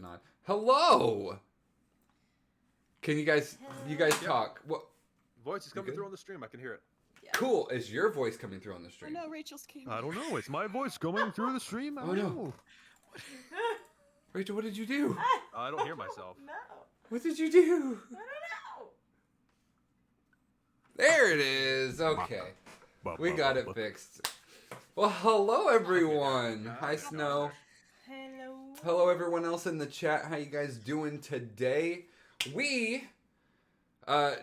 not. Hello. Can you guys talk? What voice is coming through on the stream. I can hear it. Yeah. Cool. Is your voice coming through on the stream? Oh no, Rachel's camera. I don't know. Is my voice coming through the stream? Oh no. Rachel, what did you do? I don't hear myself. No. What did you do? I don't know. There it is. Okay. We got it fixed. Well, hello everyone. Hi Snow. Hello. Hello everyone else in the chat. How you guys doing today? We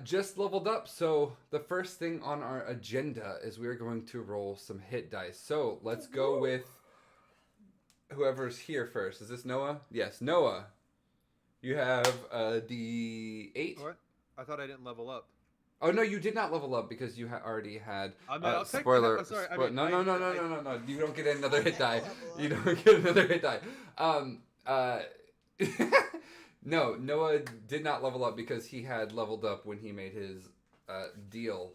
just leveled up, so the first thing on our agenda is we are going to roll some hit dice. So let's go with whoever's here first. Is this Noah? Yes, Noah. You have a D8. What? I thought I didn't level up. Oh no, you did not level up because you already had. I'll take spoiler. I'm sorry. No. You don't get another hit die. You don't get another hit die. No, Noah did not level up because he had leveled up when he made his deal.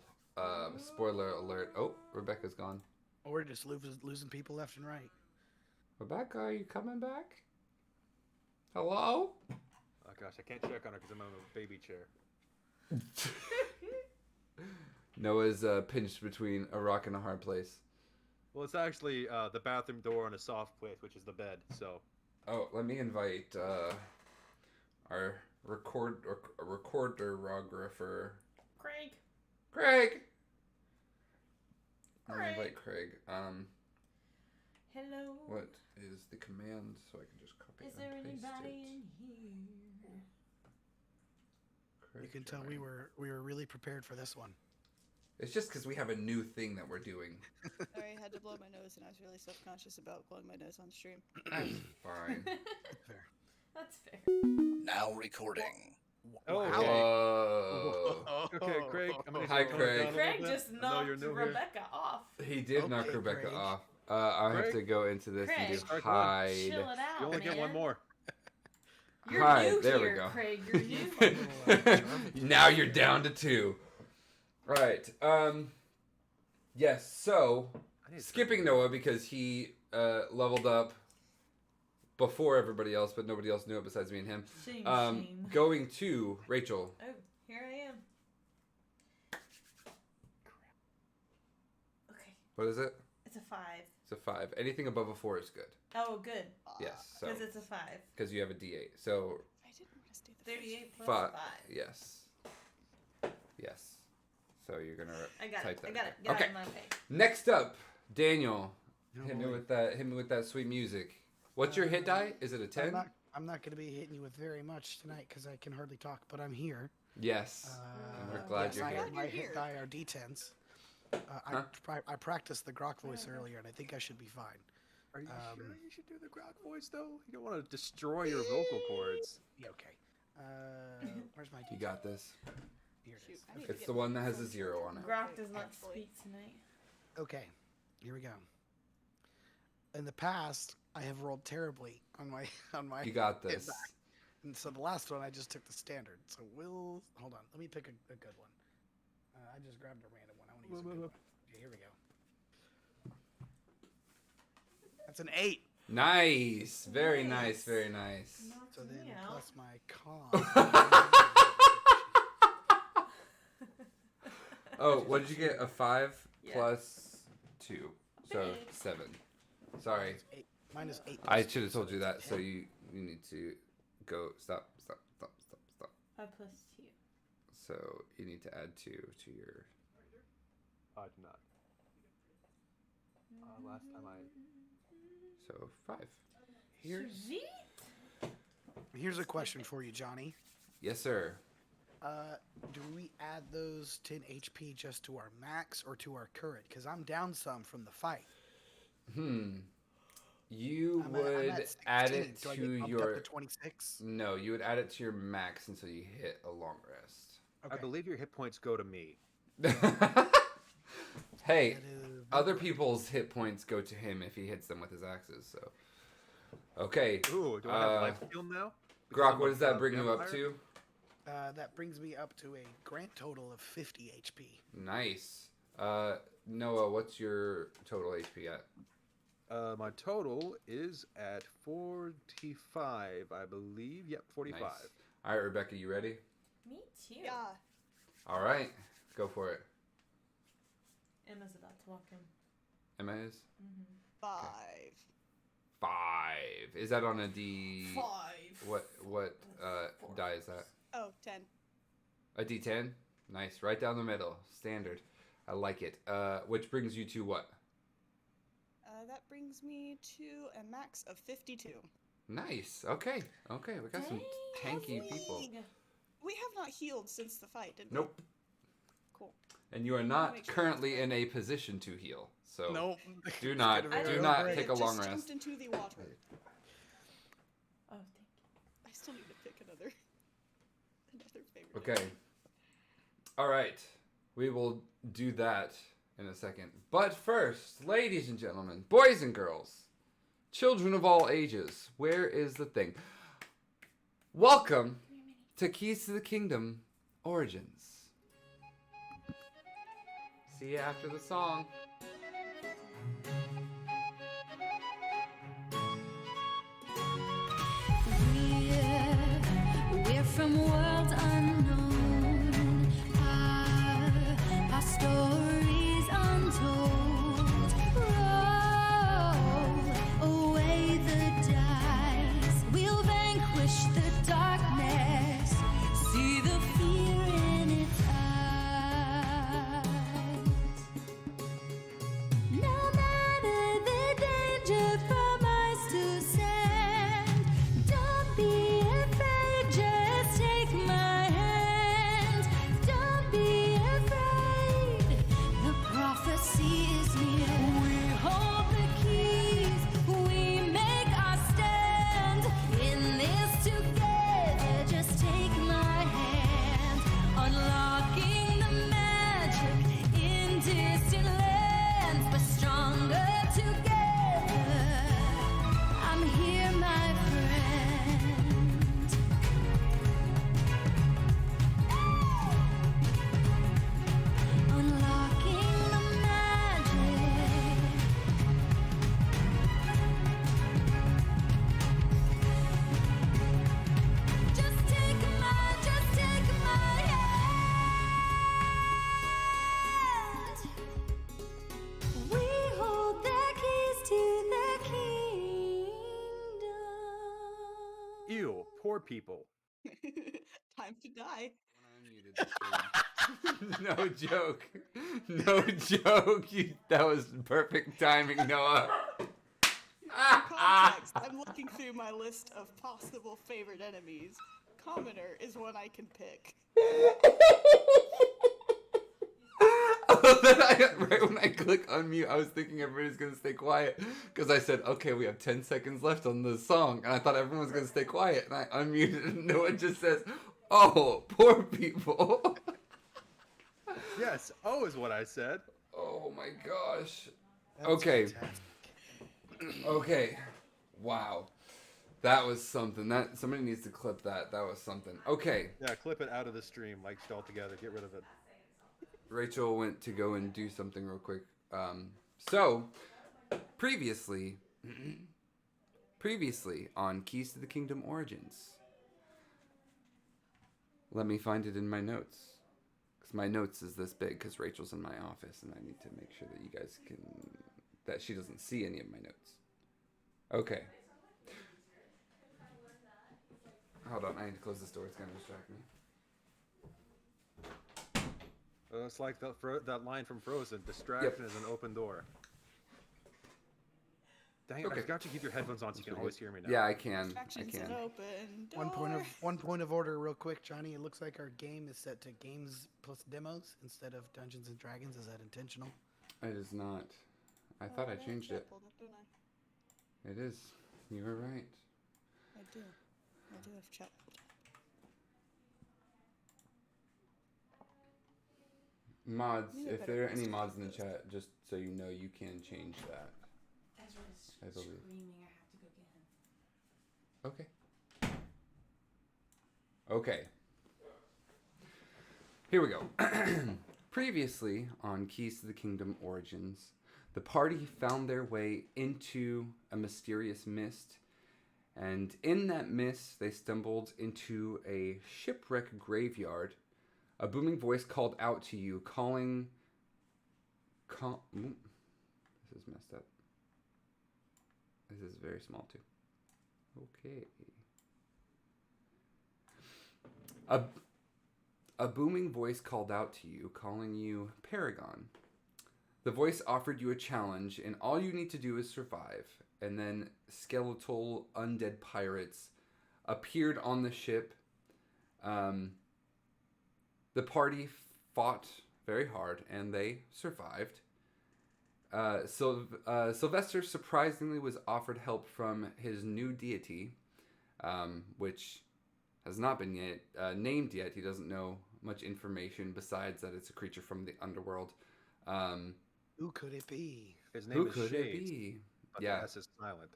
Spoiler alert. Oh, Rebekah's gone. Or we're just losing people left and right. Rebekah, are you coming back? Hello? Oh gosh, I can't check on her because I'm on a baby chair. Noah's pinched between a rock and a hard place. Well, it's actually the bathroom door and a soft place, which is the bed. So. Oh, let me invite our recorderographer. Craig. Craig. I'm gonna invite Craig. Hello. What is the command so I can just copy Is and there paste anybody it? in here? Craig You can tell we were really prepared for this one. It's just because we have a new thing that we're doing. Sorry, I had to blow my nose, and I was really self-conscious about blowing my nose on stream. Fine. Fair. That's fair. Now recording. Oh, Whoa. okay, Craig. I'm gonna Hi, slow it Craig. down a little Craig bit. just I know knocked you're new here. Rebekah off. He did knock Okay, Rebekah Craig. off. I have Craig? to go into this and do Strike one. hide. Chill it out, You only man. get one more. You're Hide. new There here, we go. Craig. You're new. Now you're down to 2. Right. Yes. So skipping Noah because he leveled up before everybody else, but nobody else knew it besides me and him. Shame. Going to Rachel. Oh, here I am. Okay. What is it? It's a 5. It's a 5. Anything above a 4 is good. Oh, good. Yes. So Because it's a 5. because you have a D8. So I didn't want to stay the 38 plus 5. 5. Yes. Yes. So you're gonna I got type it. that. I got it. in. Get Okay. out of my way. Next up, Daniel. No Hit me way. with that. Hit me with that sweet music. What's your hit die? Is it a 10? I'm not going to be hitting you with very much tonight because I can hardly talk, but I'm here. Yes. And we're glad you're here. My hit die are D10s. I practiced the Grok voice earlier, and I think I should be fine. Are you sure you should do the Grok voice though? You don't want to destroy your vocal cords. Yeah, okay. Where's my D10? You got this. Here it is. I need to It's get the one that has a 0 on it. Grok does not speak tonight. Okay, here we go. In the past, I have rolled terribly on my. You got hit this. die. And so the last one, I just took the standard. So we'll hold on. Let me pick a good one. I just grabbed a random one. I want to use a good one. Okay, here we go. That's an 8. Nice. Very nice. Very nice. Knocked So then me out. plus my con. Oh, what did you get? A 5 Yeah. plus 2. So Thanks. 7. Sorry. Minus 8. I should have told you that. So you need to go. Stop. 5 plus 2. So you need to add 2 to your. I did not. Last time So 5. Here's a question for you, Johnny. Yes, sir. Do we add those 10 HP just to our max or to our current? Because I'm down some from the fight. You I'm would at add 16. it Do I to get bumped your. up to 26? No, you would add it to your max until you hit a long rest. Okay. I believe your hit points go to me. Hey, That is- other people's hit points go to him if he hits them with his axes. So, okay, Ooh, do I have life steal now? Because Grok, I'm what a does that bring you up vampire? to? That brings me up to a grand total of 50 HP. Nice. Noah, what's your total HP at? My total is at 45, I believe. Yep, 45. Nice. All right, Rebecca, you ready? Me too. Yeah. All right, go for it. Emma's about to walk in. Emma is? Mm-hmm. 5. 5. Is that on a D? 5. What die is that? Oh, 10. A D10? Nice. Right down the middle. Standard. I like it. Which brings you to what? That brings me to a max of 52. Nice. Okay. We got some tanky people. We have not healed since the fight, did we? Nope. Cool. And you are not currently in a position to heal. So Nope. do not take a long just rest. jumped into the water. Oh, thank you. I still need to pick another favorite. Okay. All right. We will do that in a second. But first, ladies and gentlemen, boys and girls, children of all ages, where is the thing? Welcome to Keys to the Kingdom Origins. See you after the song. We're from worlds unknown. Our stories untold. Roll away the dice. We'll vanquish the darkness. See the fear in its eyes. No matter the danger from us to send, don't be afraid, just take my hand. Don't be afraid, the prophecy is near. We hold the keys, we make our stand. In this together, just take my hand. Unlocking the magic in distant lands, but stronger together. I'm here, my friend. Unlocking the magic. Just take my hand. We hold the keys to the kingdom. Ew, poor people. Time to die. No joke. No joke. That was perfect timing, Noah. Context. I'm looking through my list of possible favorite enemies. Commoner is one I can pick. Right when I click unmute, I was thinking everybody's gonna stay quiet because I said, "Okay, we have 10 seconds left on the song," and I thought everyone was gonna stay quiet, and I unmuted, and Noah just says, "Oh, poor people." Yes, oh is what I said. Oh my gosh. That's Okay. fantastic. Okay. Wow. That was something. That somebody needs to clip that. That was something. Okay. Yeah, clip it out of the stream, like altogether. Get rid of it. Rachel went to go and do something real quick. So, previously on Keys to the Kingdom Origins. Let me find it in my notes. Because my notes is this big because Rachel's in my office and I need to make sure that you guys can... that she doesn't see any of my notes. Okay. Hold on, I need to close this door. It's going to distract me. It's like that line from Frozen. Distraction is an open door. Dang it! Okay. I forgot to keep your headphones on so you can always hear me now. Yeah, I can. Distractions an open door. One point of order, real quick, Johnny. It looks like our game is set to games plus demos instead of Dungeons and Dragons. Is that intentional? It is not. I thought I changed it. Pulled up, don't I? It is. You were right. I do have chat pulled up. Mods, Need a if better there are any place to mods in put the those. chat, just so you know, you can change that. Ezra's I believe. screaming. I have to go get him. Okay. Okay. Here we go. Previously on Keys to the Kingdom Origins, The party found their way into a mysterious mist, and in that mist, they stumbled into a shipwreck graveyard. A booming voice called out to you, calling... This is messed up. This is very small, too. Okay. A booming voice called out to you, calling you Paragon. The voice offered you a challenge, and all you need to do is survive. And then skeletal undead pirates appeared on the ship. The party fought very hard, and they survived. Sylvester surprisingly was offered help from his new deity, which has not been yet named yet. He doesn't know much information besides that it's a creature from the underworld. Who could it be? His name Who is could Shades, it be? but Yeah. the S is silent.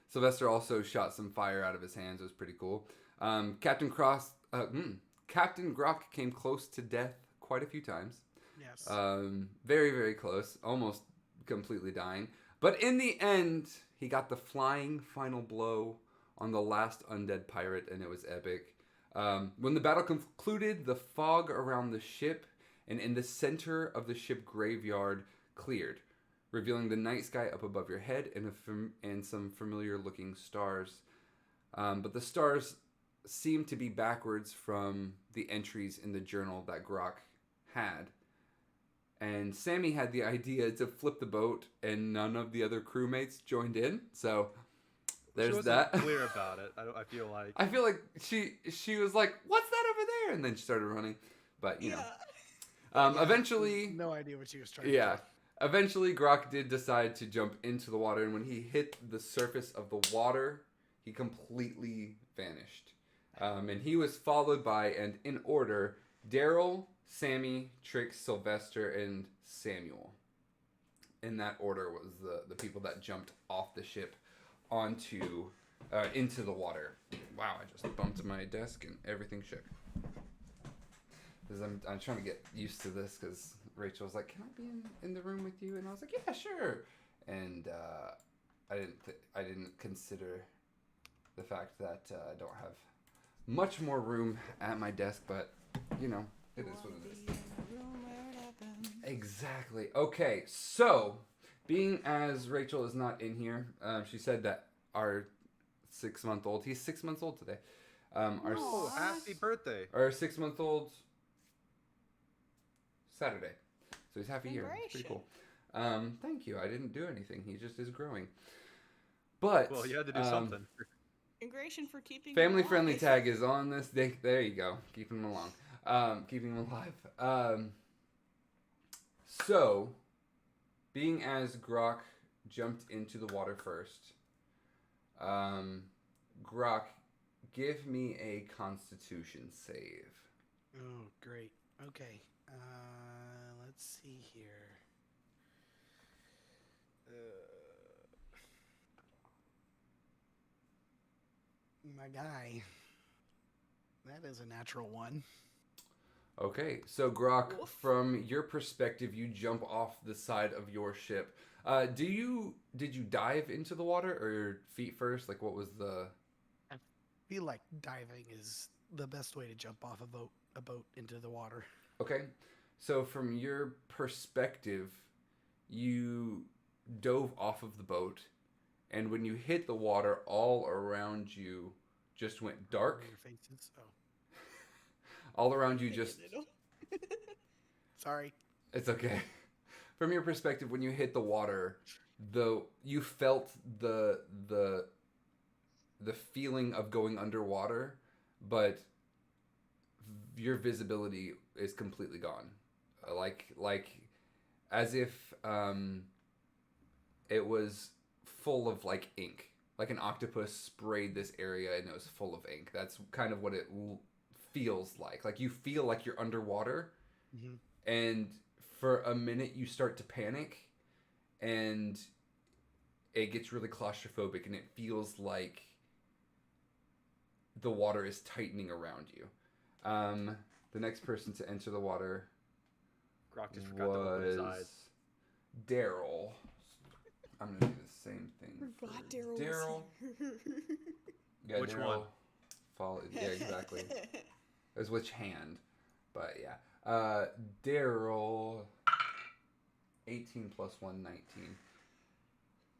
Sylvester also shot some fire out of his hands. It was pretty cool. Captain Grak came close to death quite a few times. Yes. Very, very close. Almost completely dying. But in the end, he got the flying final blow on the last undead pirate, and it was epic. When the battle concluded, the fog around the ship and in the center of the ship graveyard cleared, revealing the night sky up above your head and some familiar-looking stars. But the stars seemed to be backwards from the entries in the journal that Grak had. And Sammy had the idea to flip the boat, and none of the other crewmates joined in. So there's she wasn't that. clear about it. I feel like. I feel like she was like, "What's that over there?" And then she started running. But you know, eventually, No idea what she was trying to yeah. do. Eventually, Grak did decide to jump into the water, and when he hit the surface of the water, he completely vanished. And he was followed by, and in order, Daryl, Sammy, Tricks, Sylvester, and Samuel. In that order was the people that jumped off the ship onto into the water. Wow, I just bumped my desk and everything shook. Because I'm trying to get used to this, because Rachel was like, "Can I be in the room with you?" And I was like, "Yeah, sure." And I didn't consider the fact that I don't have much more room at my desk, but you know, it is what it is. Exactly. Okay, so being as Rachel is not in here, she said that our 6-month-old, he's 6 months old today. Oh, happy birthday! Our 6-month-old Saturday. So he's half a year. It's pretty cool. Thank you. I didn't do anything. He just is growing. But Well, you had to do something. Ingration for keeping family him friendly alive. tag is on this. There you go. Keeping him along. Keeping him alive. So, being as Grak jumped into the water first, Grak, give me a Constitution save. Oh, great. Okay. Let's see here. My guy. That is a natural one. Okay, so Grak, Woof. from your perspective, you jump off the side of your ship. Did you dive into the water or feet first? Like, what was the? I feel like diving is the best way to jump off a boat into the water. Okay, so from your perspective, you dove off of the boat, and when you hit the water, all around you just went dark. Over your faces. Oh, All around you just. sorry. It's okay. From your perspective, when you hit the water, you felt the feeling of going underwater, but your visibility is completely gone. Like as if it was full of like ink. Like an octopus sprayed this area and it was full of ink. That's kind of what it feels like. Like you feel like you're underwater, Mm-hmm. and for a minute you start to panic, and it gets really claustrophobic, and it feels like the water is tightening around you. The next person to enter the water Grak just forgot to open his eyes. Daryl. I'm gonna do the same thing. Forgot for Daryl. Daryl. Yeah, Which Daryl one? Yeah, exactly. It was which hand, but yeah. Daryl. 18 plus 1,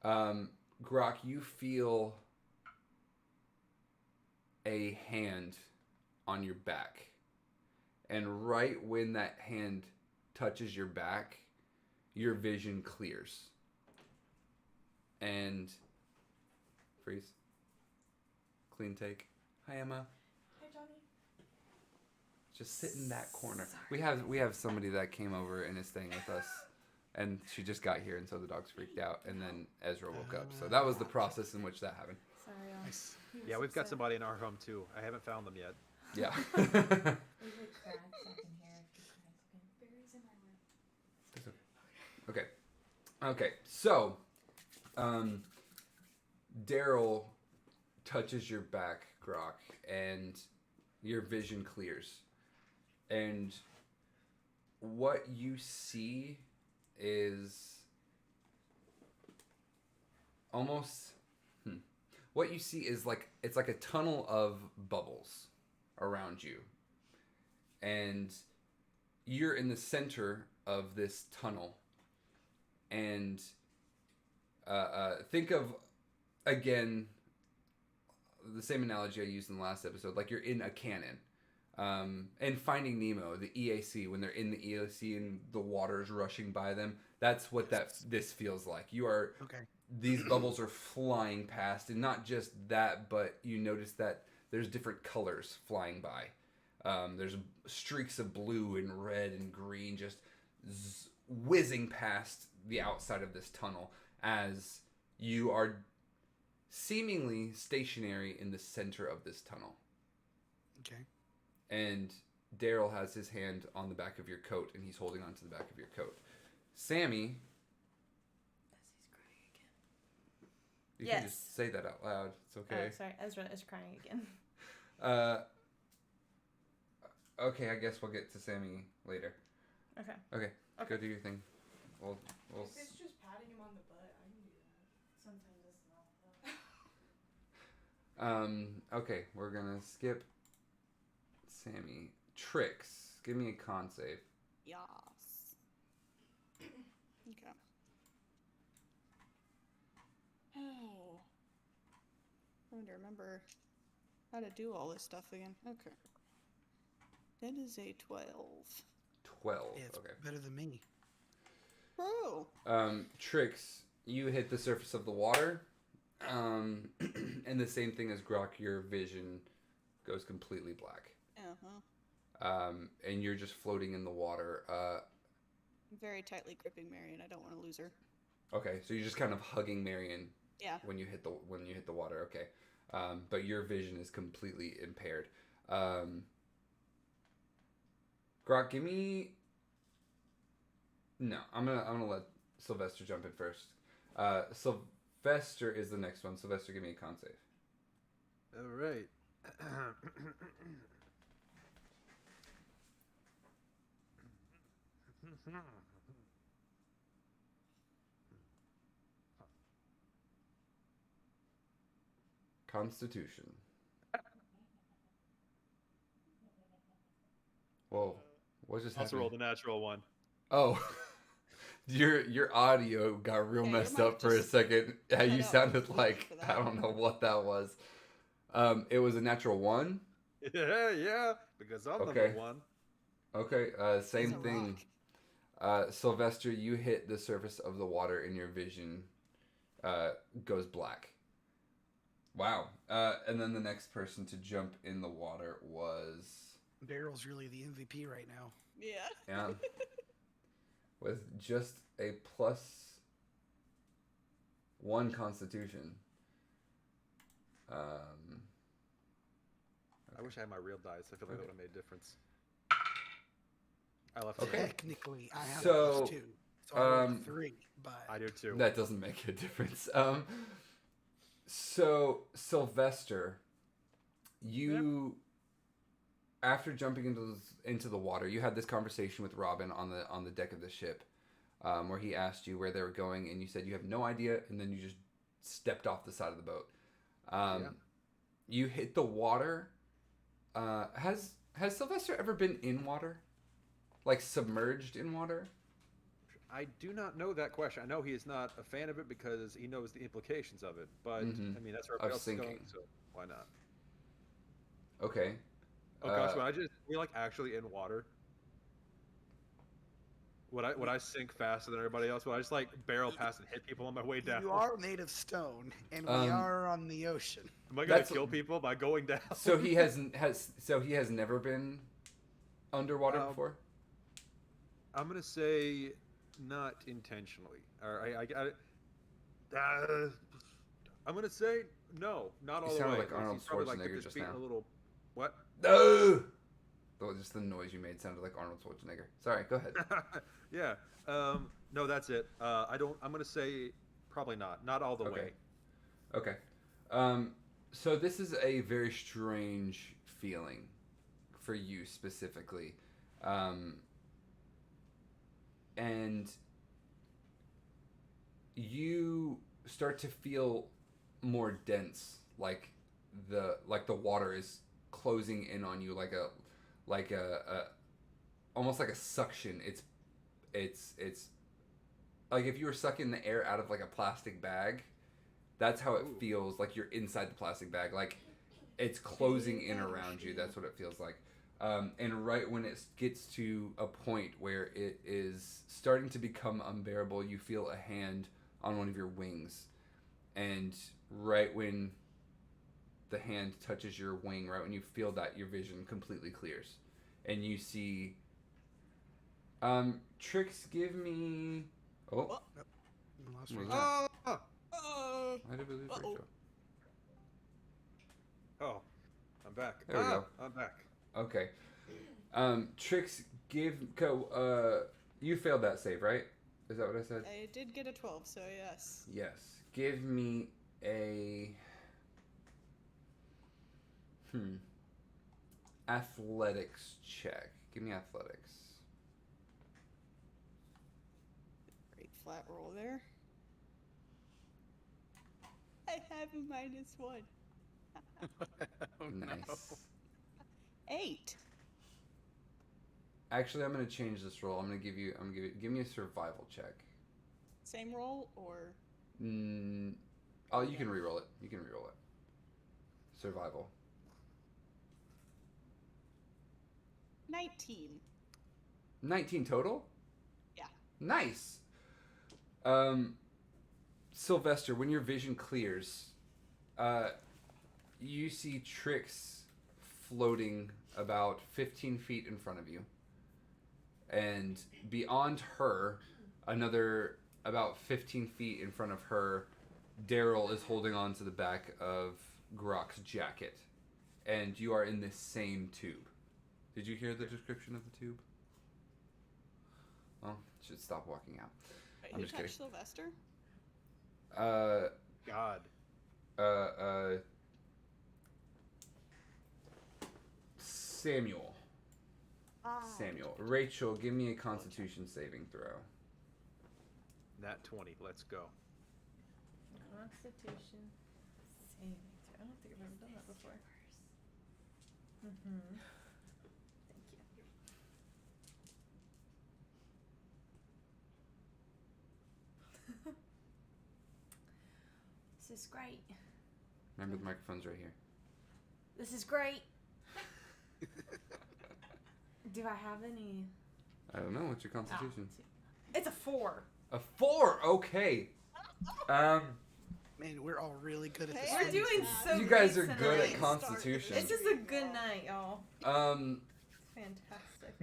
19. Grok, you feel a hand on your back. And right when that hand touches your back, your vision clears. And freeze. Clean take. Hi, Emma. Hi, Johnny. Just sit in that corner. We have somebody that came over and is staying with us. And she just got here, and so the dogs freaked out, and then Ezra woke up. So that was the process in which that happened. Sorry. Nice. Yeah, we've got somebody in our home too. I haven't found them yet. Yeah. There's like cracks up in here. If you guys can. Berries in my room. Okay. So, Daryl touches your back, Grok, and your vision clears. And what you see is almost what you see is like it's like a tunnel of bubbles around you, and you're in the center of this tunnel. And think of again the same analogy I used in the last episode, like you're in a cannon. And Finding Nemo, the EAC, when they're in the EAC and the water is rushing by them, that's what this feels like. You are these bubbles are flying past, and not just that, but you notice that there's different colors flying by. There's streaks of blue and red and green just whizzing past the outside of this tunnel as you are seemingly stationary in the center of this tunnel. Okay. And Daryl has his hand on the back of your coat, and he's holding onto the back of your coat. Sammy, As he's crying again. you can just say that out loud. It's okay. Oh, sorry. Ezra is crying again. Okay, I guess we'll get to Sammy later. Okay. Go do your thing. We'll If it's just patting him on the butt, I can do that. Sometimes it's not though. Okay, we're gonna skip Sammy. Tricks. Give me a con save. Yas. Okay. Oh. Trying to remember how to do all this stuff again. Okay. That is a 12. 12. Yeah, it's Okay. better than me. Oh. Tricks. You hit the surface of the water. And the same thing as Grok, your vision goes completely black. Uh-huh. And you're just floating in the water. I'm very tightly gripping Marion. I don't want to lose her. Okay, so you're just kind of hugging Marion Yeah. when you hit the water. Okay, but your vision is completely impaired. Grok, give me. No, I'm gonna let Sylvester jump in first. Sylvester is the next one. Sylvester, give me a con save. All right. Constitution. Whoa, what just Also happened? rolled a natural one. Oh, your audio got real Yeah, messed your up mic for a just second. cut You out sounded completely like for that. I don't know what that was. It was a natural 1. Yeah, because I'm Okay. number 1. Okay, same He's a thing. rock. Sylvester, you hit the surface of the water and your vision goes black. Wow. And then the next person to jump in the water was Daryl's really the MVP right now. Yeah. yeah, with just a +1 Constitution. I wish I had my real dice. I feel like that would have made a difference. I left Okay. it. Technically, I have So, a +2, so I rolled a um, 3. But I do too. That doesn't make a difference. So Sylvester, you after jumping into the water, you had this conversation with Robin on the deck of the ship. where he asked you where they were going, and you said you have no idea, and then you just stepped off the side of the boat. You hit the water. Has Sylvester ever been in water? Like submerged in water? I do not know that question. I know he is not a fan of it because he knows the implications of it. But I mean, that's where everybody else is going, so why not? Okay. Oh gosh, we're like actually in water. Would I sink faster than everybody else? Would I just like barrel past and hit people on my way down? You are made of stone, and we are on the ocean. Am I gonna kill people by going down? So he has never been underwater before? I'm gonna say not intentionally. Or I'm gonna say no, not all the way. You sounded like Arnold He's probably, Schwarzenegger just just being now. a little what? No. Just the noise you made sounded like Arnold Schwarzenegger. Sorry, go ahead. Yeah. No, that's it. I'm gonna say probably not. Not all the way. Okay. So this is a very strange feeling for you specifically. And you start to feel more dense, like the water is closing in on you, like a almost like a suction. It's like if you were sucking the air out of like a plastic bag. That's how it feels. Like you're inside the plastic bag. Like it's closing in around you. That's what it feels like. And right when it gets to a point where it is starting to become unbearable, you feel a hand on one of your wings. And right when the hand touches your wing, right when you feel that, your vision completely clears. And you see... Tricks, give me... Oh. Why did we lose Rachel? Oh, I'm back. There we go. I'm back. Okay. Tricks, you failed that save, right? Is that what I said? I did get a 12, so yes. Yes. Give me a... athletics check. Give me athletics. Great flat roll there. I have a -1. Oh, Nice. no. 8. Actually, I'm gonna change this roll. Give me a survival check. Same roll or? Oh, you can re-roll it. You can re-roll it. Survival. 19. 19 total? Yeah. Nice. Sylvester, when your vision clears, you see Tricks floating about 15 feet in front of you. And beyond her, another about 15 feet in front of her, Daryl is holding on to the back of Grak's jacket. And you are in this same tube. Did you hear the description of the tube? Well, should stop walking out. Wait, I'm who just touched kidding. Sylvester? God. Samuel. Samuel. Rachel, give me a Constitution saving throw. Nat 20. Let's go. Constitution saving throw. I don't think I've ever done that before. Mm-hmm. Thank you. This is great. Remember, the microphone's right here. This is great. Do I have any? I don't know. What's your Constitution? It's a 4. A 4. Okay. Man, we're all really good at this. We're doing so You guys are great good at tonight. Constitution. This is a good night, y'all. Fantastic.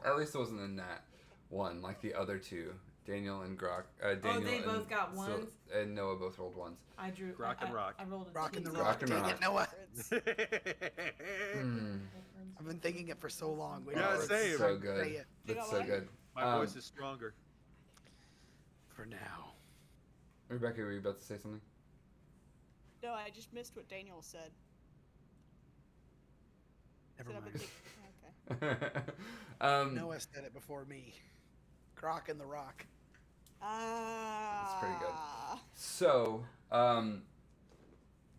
At least it wasn't a nat 1 like the other two. Daniel and Grak. Daniel they and both got ones? and Noah both rolled 1s. I drew. Rock and rock. I rolled a Rock and the 2. rock. and Dang rock. it, Noah. Mm. I've been thinking it for so long. Wait, Yeah, it's same. so Say good. it It's so good. My voice is stronger. for now. Rebecca, were you about to say something? No, I just missed what Daniel said. Never Said I've been mind. thinking- okay. Noah said it before me. Grok and the Rock. That's pretty good. So,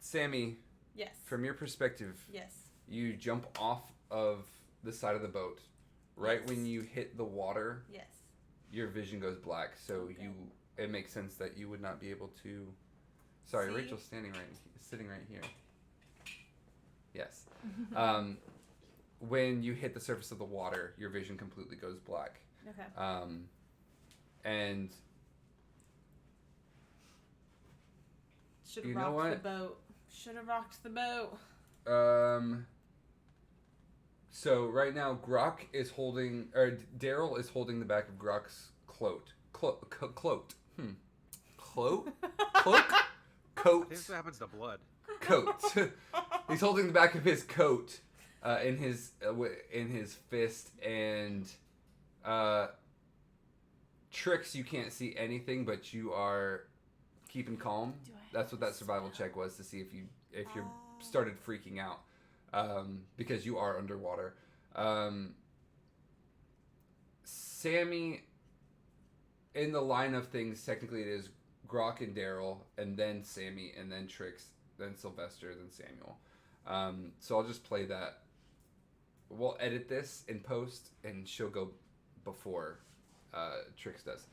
Sammy, Yes. from your perspective, Yes. you jump off of the side of the boat. Right Yes. when you hit the water, Yes. your vision goes black. So Okay. it makes sense that you would not be able to. Sorry, See? Rachel's sitting right here. Yes. When you hit the surface of the water, your vision completely goes black. Okay. And Should you have know rocked what? the boat. Should have rocked the boat. So right now, Grok is holding, or Daryl is holding the back of Grok's cloak. Cloak. Cloak. Coat. I think this happens to blood. Coat. He's holding the back of his coat in his fist, and Tricks, you can't see anything, but you are keeping calm. That's what that survival check was, to see if you started freaking out, because you are underwater. Sammy, in the line of things, technically it is Grok and Daryl, and then Sammy, and then Trix, then Sylvester, then Samuel. So I'll just play that. We'll edit this in post, and she'll go before Trix does.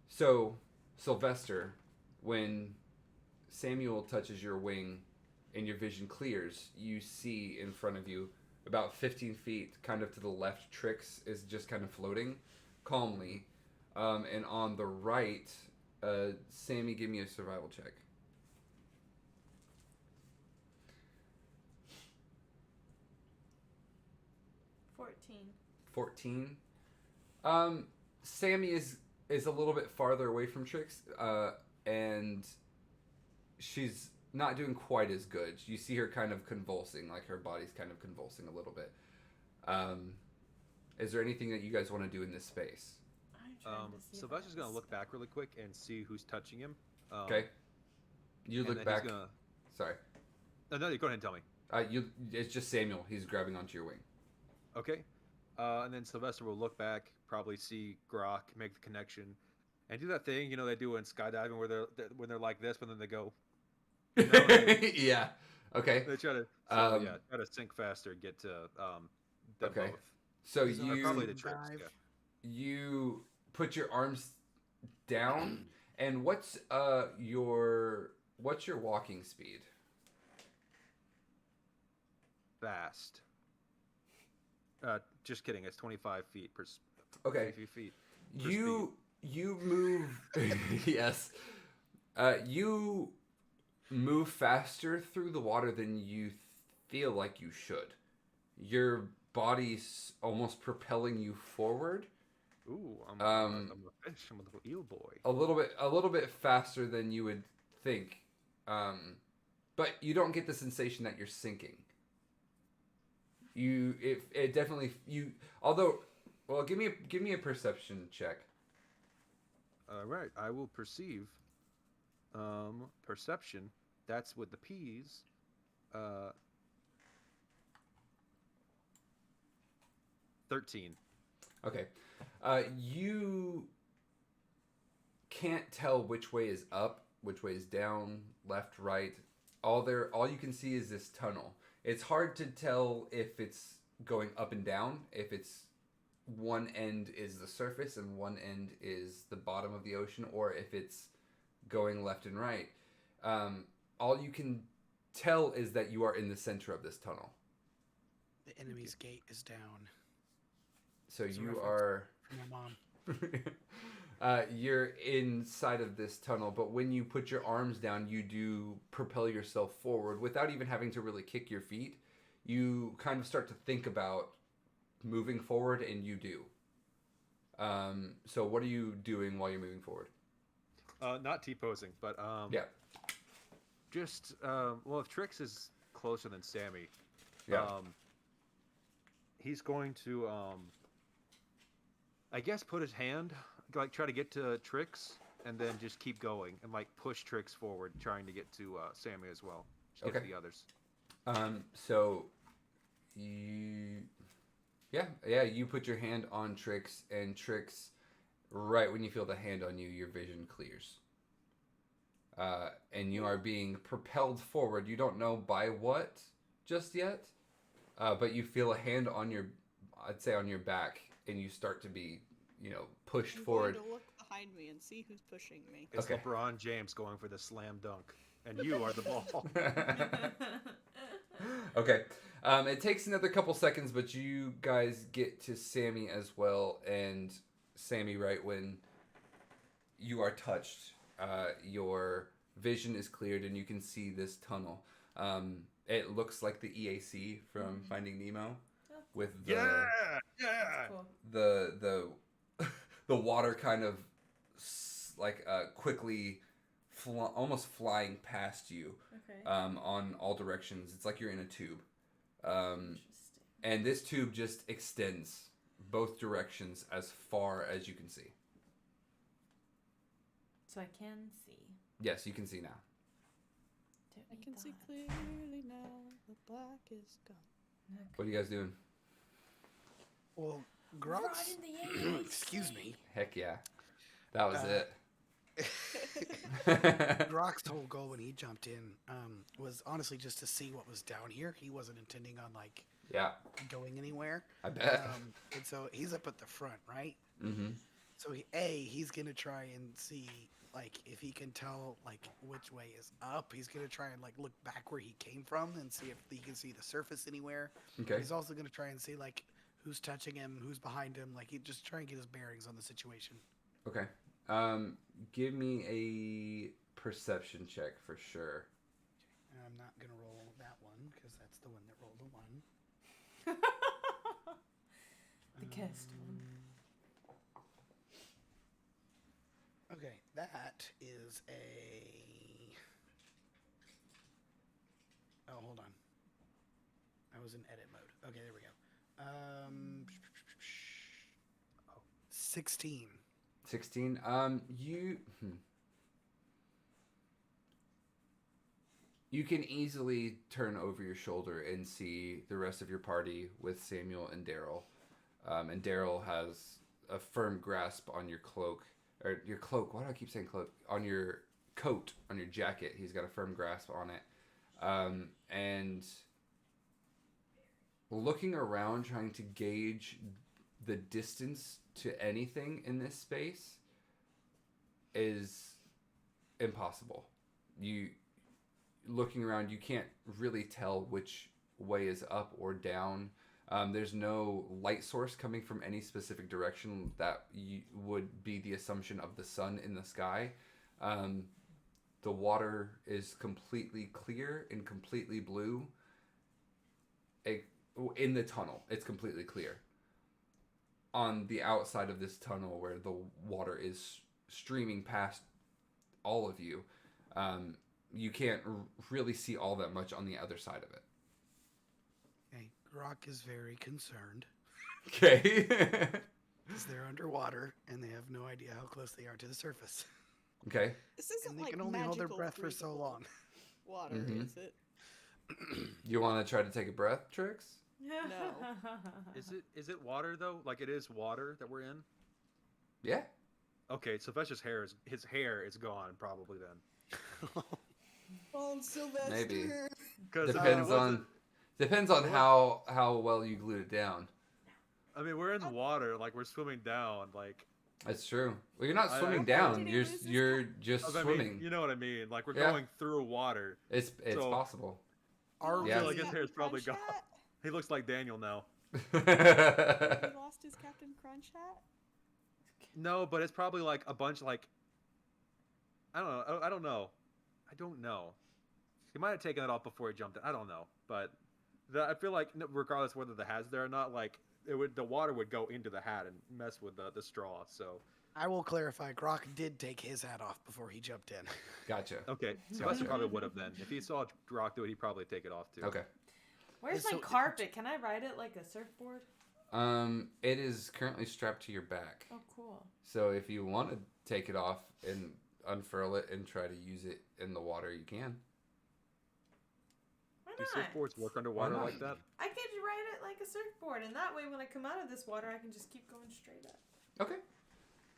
So, Sylvester, when Samuel touches your wing and your vision clears, you see in front of you, about 15 feet, kind of to the left, Trix is just kind of floating calmly. And on the right, Sammy, give me a survival check. 14. Sammy is a little bit farther away from Trix, and she's not doing quite as good. You see her kind of convulsing, like her body's kind of convulsing a little bit. Is there anything that you guys want to do in this space? Sylvester's gonna look back really quick and see who's touching him. Okay. You look back. Sorry. No, you go ahead and tell me. It's just Samuel. He's grabbing onto your wing. Okay. And then Sylvester will look back, probably see Grok, make the connection, and do that thing they do in skydiving where they're like this, but then they go. Yeah. Okay. They try to try to sink faster, get to them both. So probably the Tricks. Yeah. You put your arms down, and what's your walking speed? Fast. Just kidding. It's 25 feet per. Okay. 25 feet. You move. Yes. You move faster through the water than you feel like you should. Your body's almost propelling you forward. Ooh, I'm a fish. I'm a little eel boy. A little bit faster than you would think, but you don't get the sensation that you're sinking. It definitely Although, well, give me a perception check. All right, I will perceive. Perception. That's with the P's. 13. Okay. You can't tell which way is up, which way is down, left, right. All you can see is this tunnel. It's hard to tell if it's going up and down, if it's one end is the surface and one end is the bottom of the ocean, or if it's going left and right. All you can tell is that you are in the center of this tunnel. The enemy's gate is down. So you are... From my mom. You're inside of this tunnel, but when you put your arms down, you do propel yourself forward without even having to really kick your feet. You kind of start to think about moving forward, and you do. So what are you doing while you're moving forward? Not T-posing, but yeah. Just well, if Trix is closer than Sammy, he's going to I guess put his hand, like try to get to Trix, and then just keep going and like push Trix forward, trying to get to Sammy as well. Just get to the others. So you Yeah. You put your hand on Tricks, and Tricks, right when you feel the hand on you, your vision clears. And you are being propelled forward. You don't know by what just yet, but you feel a hand on your, I'd say on your back, and you start to be, pushed I'm forward. going to look behind me and see who's pushing me. It's Okay. LeBron James going for the slam dunk, and you are the ball. Okay. It takes another couple seconds, but you guys get to Sammy as well. And Sammy, right when you are touched, your vision is cleared and you can see this tunnel. It looks like the EAC from Finding Nemo, with the Yeah. Cool. the the water kind of quickly almost flying past you. Okay. On all directions. It's like you're in a tube. Interesting. And this tube just extends both directions as far as you can see. So I can see. Yes, you can see now. Don't I need can see that. clearly now. The black is gone. Okay. What are you guys doing? Well, Grok's. Riding the Excuse me. Heck yeah. That was it. Grok's whole goal when he jumped in was honestly just to see what was down here. He wasn't intending on Yeah, going anywhere. I bet. And so he's up at the front, right? Mm-hmm. So he's gonna try and see if he can tell which way is up. He's gonna try and look back where he came from and see if he can see the surface anywhere. Okay. He's also gonna try and see who's touching him, who's behind him. He just try and get his bearings on the situation. Okay. Give me a perception check for sure. And I'm not gonna roll that one because that's the one that rolled a 1. The cursed one. Okay, that is a. Oh, hold on. I was in edit mode. Okay, there we go. 16. 16. You can easily turn over your shoulder and see the rest of your party with Samuel and Daryl. And Daryl has a firm grasp on your cloak. Or your cloak. Why do I keep saying cloak? On your coat, on your jacket. He's got a firm grasp on it. And looking around, trying to gauge the distance to anything in this space is impossible. Looking around, you can't really tell which way is up or down. There's no light source coming from any specific direction that would be the assumption of the sun in the sky. The water is completely clear and completely blue. In the tunnel, it's completely clear. On the outside of this tunnel where the water is streaming past all of you, you can't really see all that much on the other side of it. Okay, Grok is very concerned Okay. because they're underwater and they have no idea how close they are to the surface. Okay. This isn't And they can only hold their magical breath for so freezable long. Water, Mhm. is it? You want to try to take a breath, Trix? No. Is it water though? It is water that we're in. Yeah. Okay, Sylvester's hair is gone probably then. Oh, Sylvester. Maybe. Because Depends on how well you glued it down. I mean, we're in the water, we're swimming down, That's true. Well, you're not I- swimming I- down. Did he You're lose his you're just I swimming. mean, you know what I mean? We're Yeah. going through water. It's so- possible. Are Yeah. I we? guess hair's probably Crunch gone. hat? He looks like Daniel now. He lost his Captain Crunch hat? No, but it's probably a bunch I don't know. I don't know. I don't know. He might have taken it off before he jumped in. I don't know, but I feel regardless whether the hat's there or not, the water would go into the hat and mess with the straw. So I will clarify. Grok did take his hat off before he jumped in. Gotcha. okay, Sylvester probably would have then. If he saw Rock do it, he'd probably take it off too. Okay. Where's So- my carpet? Can I ride it like a surfboard? It is currently strapped to your back. Oh, cool. So if you want to take it off and unfurl it and try to use it in the water, you can. Why Do not? surfboards work underwater not? like that? I could ride it like a surfboard, and that way when I come out of this water, I can just keep going straight up. Okay.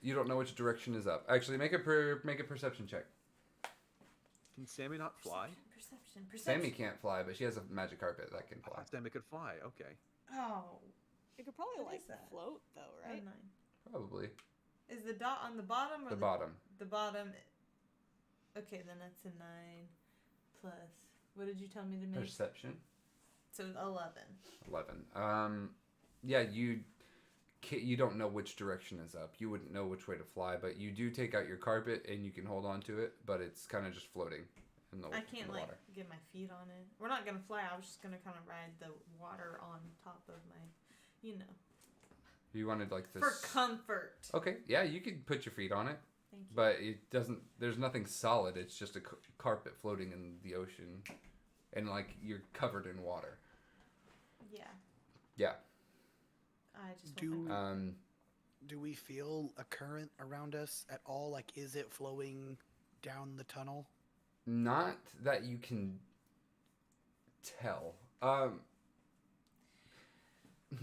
You don't know which direction is up. Actually, make a perception check. Can Sammy not fly? Perception. Sammy can't fly, but she has a magic carpet that can I fly. thought Sammy could fly. Okay. Oh, It could probably What like is that? float though, a right? 9. Probably. Is the dot on the bottom or The bottom. The bottom. Okay, then that's a 9 plus. What did you tell me to make? Perception. So 11. 11. Yeah, you don't know which direction is up. You wouldn't know which way to fly, but you do take out your carpet and you can hold on to it, but it's kind of just floating in the, I can't in the like water. get my feet on it. We're not gonna fly. I was just gonna kind of ride the water on top of my, you know, You wanted like this. for comfort. Okay, yeah, you could put your feet on it, Thank you. but it doesn't. There's nothing solid. It's just a carpet floating in the ocean, and like you're covered in water. Yeah. Yeah. I just Do- want Do we feel a current around us at all? Like, is it flowing down the tunnel? Not that you can tell.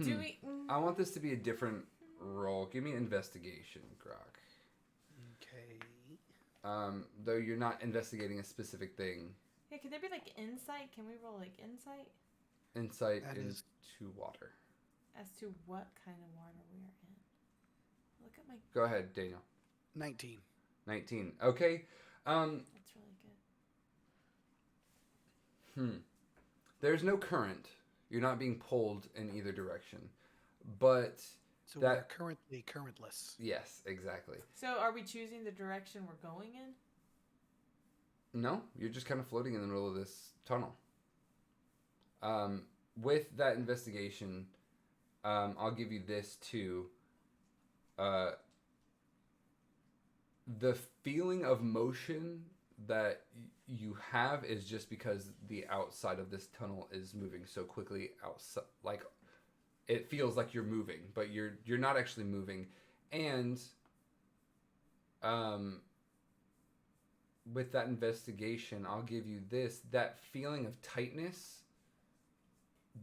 Do we? I want this to be a different roll. Give me investigation, Grok. Okay. Though you're not investigating a specific thing. Yeah. Could there be like insight? Can we roll like insight Insight That is- into water. as to what kind of water we are in? Look at my. Go ahead, Daniel. 19. 19. Okay. That's really good. There's no current. You're not being pulled in either direction. But So That- we're currently currentless. yes, exactly. So are we choosing the direction we're going in? No, you're just kind of floating in the middle of this tunnel. With that investigation, I'll give you this too. The feeling of motion that you have is just because the outside of this tunnel is moving so quickly outside. Like, it feels like you're moving, but you're not actually moving. And with that investigation, I'll give you this. That feeling of tightness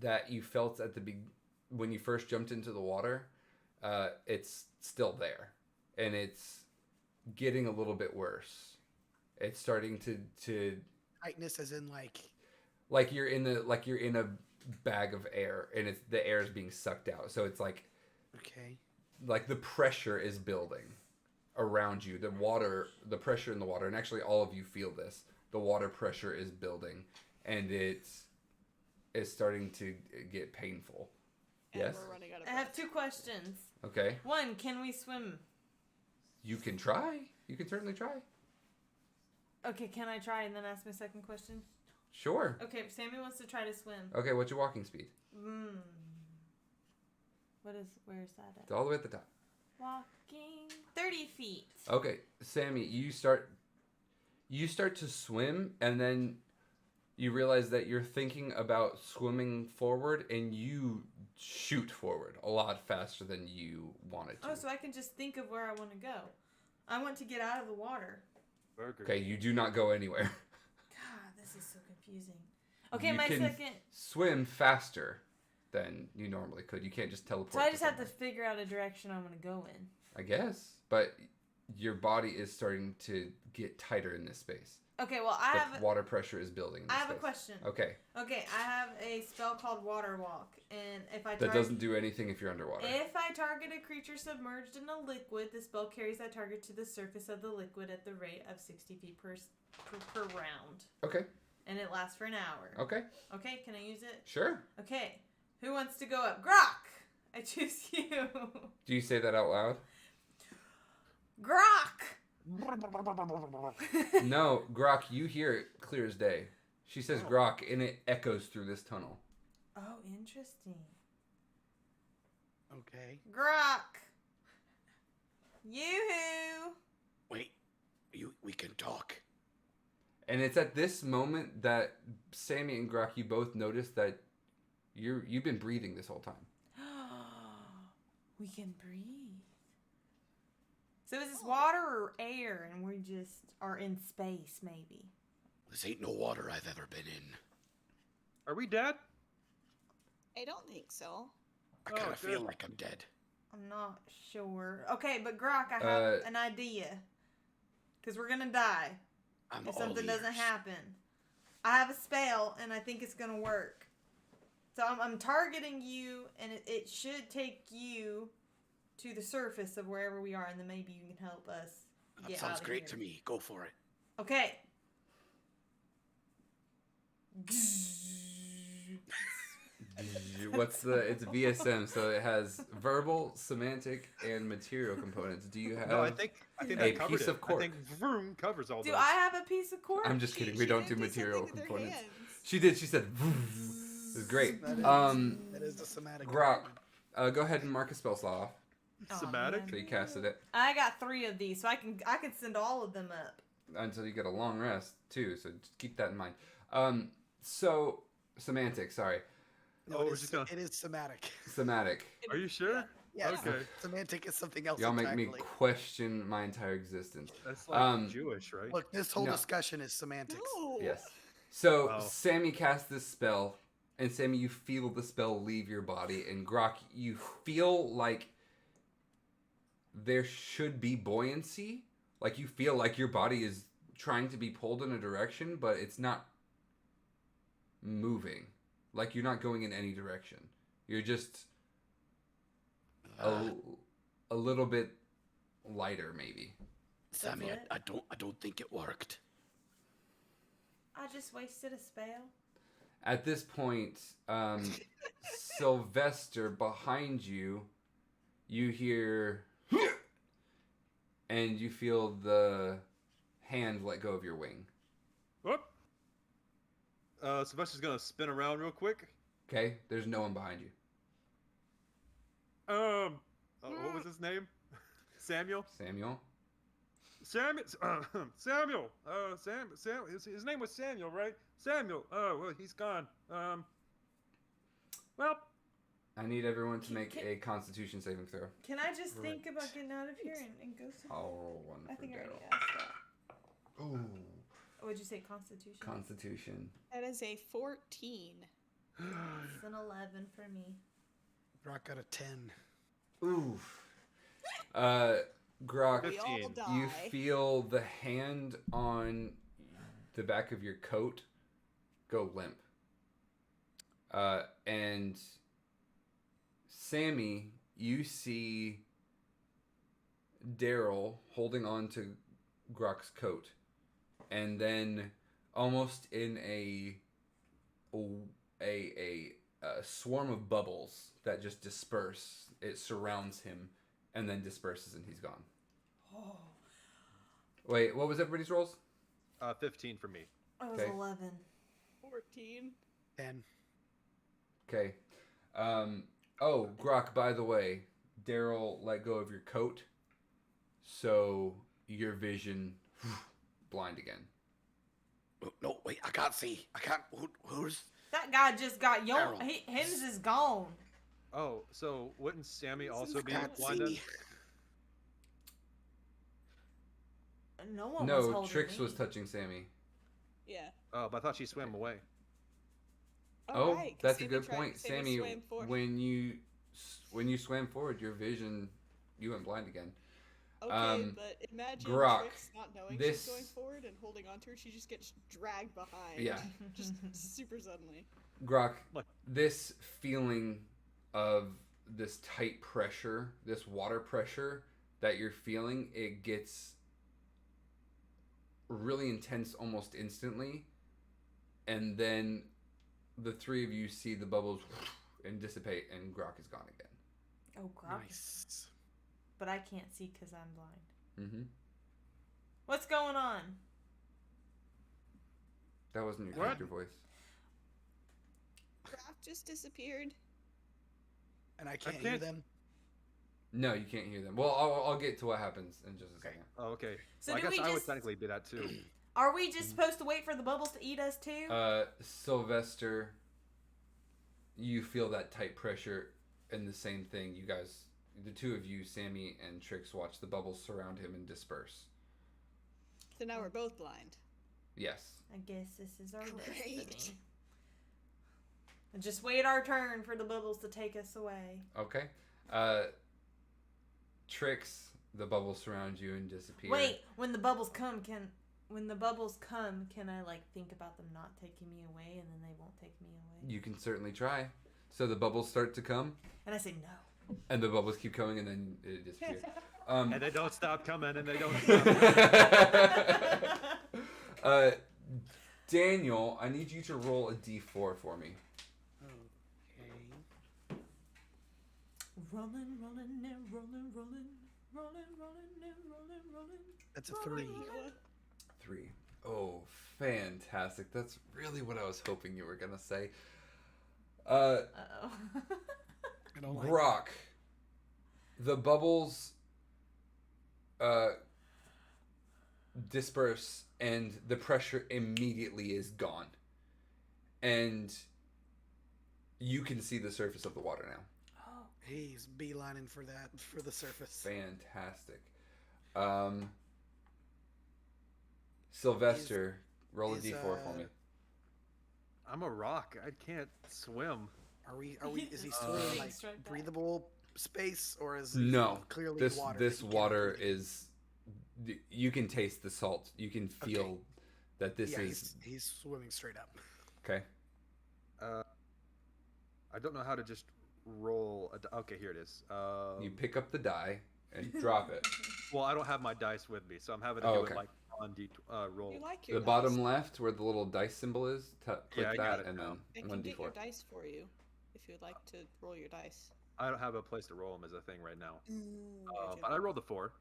that you felt at when you first jumped into the water, it's still there. And it's getting a little bit worse. It's starting to Tightness as in like you're in a bag of air, and the air is being sucked out. So it's like okay. the pressure is building around you. The pressure in the water, and actually all of you feel this. The water pressure is building, and it's starting to get painful. And Yes. we're running out of I have 2 questions. Okay. 1, can we swim? You can try. You can certainly try. Okay, can I try and then ask my second question? Sure. Okay, Sammy wants to try to swim. Okay, what's your walking speed? Where's that It's at? all the way at the top. Walking 30 feet. Okay, Sammy, you start to swim, and then you realize that you're thinking about swimming forward, and you shoot forward a lot faster than you wanted to. Oh, so I can just think of where I want to go. I want to get out of the water. Burger. Okay, you do not go anywhere. God, this is so confusing. Okay, You my can second. Swim faster than you normally could. You can't just teleport. So I just have to somewhere. figure out a direction I want to go in. I guess, but your body is starting to get tighter in this space. Okay, well I have. The water pressure is building. In I this have a space. question. Okay, Okay, I have a spell called Water Walk, and if I that doesn't do anything if you're underwater. If I target a creature submerged in a liquid, the spell carries that target to the surface of the liquid at the rate of 60 feet per round. Okay. And it lasts for an hour. Okay. Okay, can I use it? Sure. Okay. Who wants to go up? Grok! I choose you. Do you say that out loud? Grok! No, Grok, you hear it clear as day. She says Grok, and it echoes through this tunnel. Oh, interesting. Okay. Grok! Yoo-hoo! Wait. We can talk. And it's at this moment that Sammy and Grok, you both notice that you've been breathing this whole time. We can breathe. So is this water or air, and we just are in space, maybe? This ain't no water I've ever been in. Are we dead? I don't think so. I kind Oh, of feel good. like I'm dead. I'm not sure. Okay, but Grok, I have an idea. Because we're going to die I'm if all something doesn't ears. happen. I have a spell, and I think it's going to work. So I'm targeting you, and it should take you to the surface of wherever we are, and then maybe you can help us That get sounds out of great here. to me. Go for it. Okay. It's VSM, so it has verbal, semantic, and material components. Do you have No, I think a that covered piece it. of cork? I think vroom covers all Do those. I have a piece of cork? I'm just kidding. We She don't did do something material with her components. hands. She did. She said, "Vroom." It was great. That is, that is the somatic. Grok, component. go ahead and mark a spell slot off. Somatic? man. So you casted it I got 3 of these, so I can send all of them up. until you get a long rest, too. So just keep that in mind. So, semantic, sorry. No, Oh, it we're is, just gonna- it is somatic. Semantic. Are you sure? Yeah. Okay. Semantic is something else Y'all make me entirely. question my entire existence. That's like Jewish, right? Look, this whole No. discussion is semantics. No. Yes. So Oh. Sammy casts this spell, and Sammy, you feel the spell leave your body, and Grok, you feel like there should be buoyancy. Like you feel like your body is trying to be pulled in a direction, but it's not moving. Like you're not going in any direction. You're just a little bit lighter, maybe. Sammy, That's it? I don't think it worked. I just wasted a spell. At this point, Sylvester, behind you, you hear, and you feel the hand let go of your wing. Whoop. Sylvester's gonna spin around real quick. Okay? There's no one behind you. What was his name? Samuel. Samuel? Samuel. Samuel. Sam. His name was Samuel, right? Samuel. Oh, well, he's gone. Well, I need everyone to make Can- a Constitution saving throw. Can I just think about getting out of here and go somewhere? I'll roll one I for think I already Daryl. asked that. Ooh. Would you say Constitution? Constitution. That is a 14. It's an 11 for me. Grok got a 10. Oof. Grok, We all 15. die. you feel the hand on the back of your coat go limp. And Sammy, you see Daryl holding on to Grok's coat. And then almost in a swarm of bubbles that just disperse, it surrounds him and then disperses and he's gone. Oh, Wait, what was everybody's rolls? 15 for me. I was Okay. 11. 14. 10. Okay. Oh, Grok, by the way, Daryl let go of your coat, so your vision blind again. Oh, no, wait, I can't see. I can't. Who's? That guy just got Daryl. His is gone. Oh, so wouldn't Sammy also be Can't blinded? see. No one was No, holding Trix me. was touching Sammy. Yeah. Oh, but I thought she swam away. Oh, Alright, 'cause that's a Sammy good tried- point, Sammy Sammy. swam forward. When you swam forward, your vision, you went blind again. Okay, but imagine Grok, Trix not knowing this- she's going forward and holding onto her. She just gets dragged behind. Yeah. Just super suddenly. Grok, Look. this feeling of this tight pressure, this water pressure that you're feeling, it gets really intense almost instantly. And then the three of you see the bubbles and dissipate, and Grok is gone again. Oh, God. Nice. But I can't see because I'm blind. Mm-hmm. What's going on? That wasn't your What? character voice. Grok just disappeared. And I can't hear can't- them. No, you can't hear them. Well, I'll get to what happens in just a second. Oh, okay. So Well, I do guess we I would just- technically be that too. Are we just supposed to wait for the bubbles to eat us too? Sylvester, you feel that tight pressure and the same thing. You guys, the two of you, Sammy and Trix, watch the bubbles surround him and disperse. So now we're both blind. Yes. I guess this is our Great. destiny. And just wait our turn for the bubbles to take us away. Okay. Tricks, the bubbles surround you and disappear. Wait, when the bubbles come, can I like think about them not taking me away, and then they won't take me away? You can certainly try. So the bubbles start to come, And I say no. and the bubbles keep coming, and then it disappears. And they don't stop coming, and they don't stop. Daniel, I need you to roll a d4 for me. Okay. Rolling and rolling, rolling. That's a 3. 3. Oh, fantastic. That's really what I was hoping you were going to say. Uh-oh. I don't like Grok, the bubbles disperse and the pressure immediately is gone. And you can see the surface of the water now. Oh. He's beelining for the surface. Fantastic. Sylvester, roll a is, d4 for me. I'm a rock. I can't swim. Are we? Is he still in like Straight back. breathable space, or is he No, clearly this water? this that you can't water breathe? is. You can taste the salt. You can feel Okay. that this Yeah, is he's swimming straight up. okay. I don't know how to just roll. Okay, here it is. You pick up the die and drop it. Well, I don't have my dice with me, so I'm having to Oh, do okay. it like on roll. You like your The bottom dice. left, where the little dice symbol is, click Yeah, I got that, it and now. then I one can get your d4. dice for you if you'd like to roll your dice. I don't have a place to roll them as a thing right now. Gotcha. But I rolled a 4.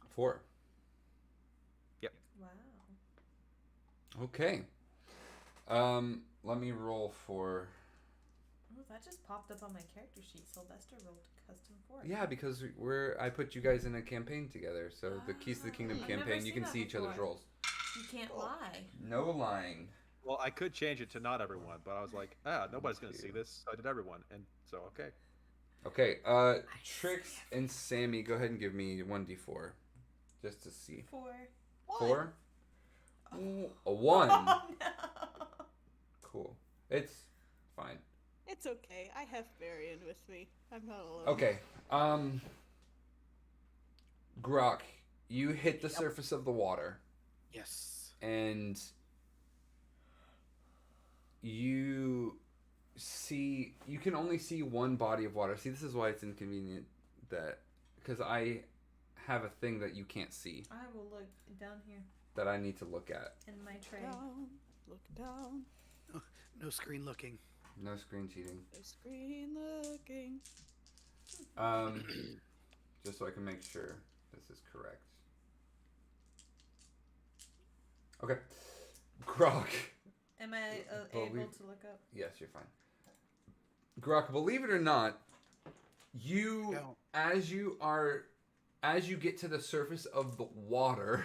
4. Wow. Okay. Let me roll for. Oh, that just popped up on my character sheet. Sylvester rolled custom 4. Yeah, because I put you guys in a campaign together. So the Keys to the Kingdom I've never campaign, you seen can that see each other's before. rolls. You can't lie. No lying. Well, I could change it to not everyone, but I was like, nobody's gonna see this. So I did everyone, and so okay. Okay. Tricks and Sammy, go ahead and give me 1d4, just to see. 4. 4. Ooh, a 1. Oh no. Cool. It's fine. It's okay. I have Marion with me. I'm not alone. Okay. Grok, you hit the surface of the water, Yes. and you can only see one body of water. See, this is why it's inconvenient because I have a thing that you can't see I will look down here that I need to look at. in my tray. Down, look down. No screen looking. No screen cheating. No screen looking. Just so I can make sure this is correct. Okay. Grok. Am I able to look up? Yes, you're fine. Grok, believe it or not, No. as you get to the surface of the water,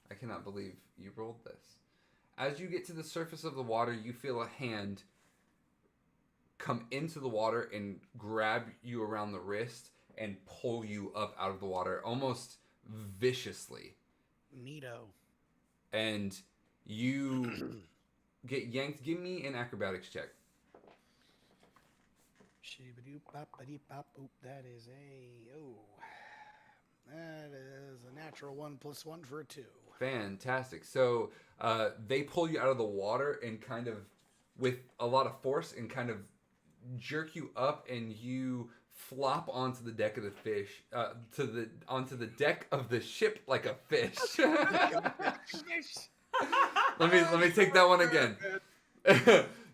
I cannot believe you rolled this. As you get to the surface of the water, you feel a hand come into the water and grab you around the wrist and pull you up out of the water almost viciously. Neato. And you get yanked. Give me an acrobatics check. Shibba-doop-bop-ba-dee-bop-boop. That is a natural 1 + 1 for a 2. Fantastic. So they pull you out of the water and kind of, with a lot of force, and kind of jerk you up, and you flop onto the deck of the fish, onto the deck of the ship like a fish. Let me take that one again.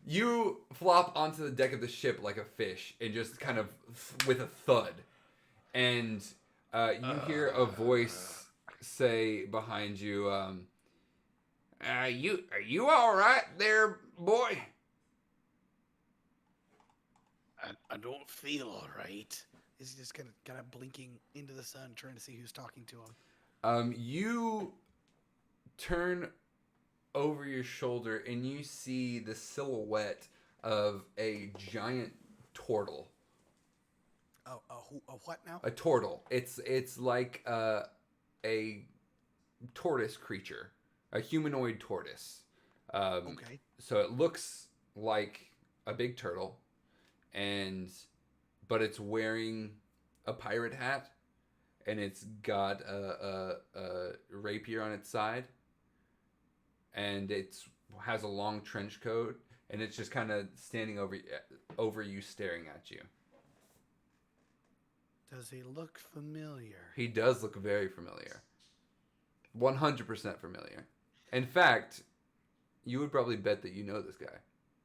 You flop onto the deck of the ship like a fish, and just kind of with a thud, and you hear a voice say behind you, are you all right there, boy? I don't feel all right. He's just kind of blinking into the sun, trying to see who's talking to him. You turn over your shoulder and you see the silhouette of a giant turtle. A what now? A turtle. It's like a tortoise creature, a humanoid tortoise. Okay. So it looks like a big turtle, but it's wearing a pirate hat, and it's got a rapier on its side, and it has a long trench coat, and it's just kind of standing over you, staring at you. Does he look familiar? He does look very familiar. 100% familiar. In fact, you would probably bet that you know this guy.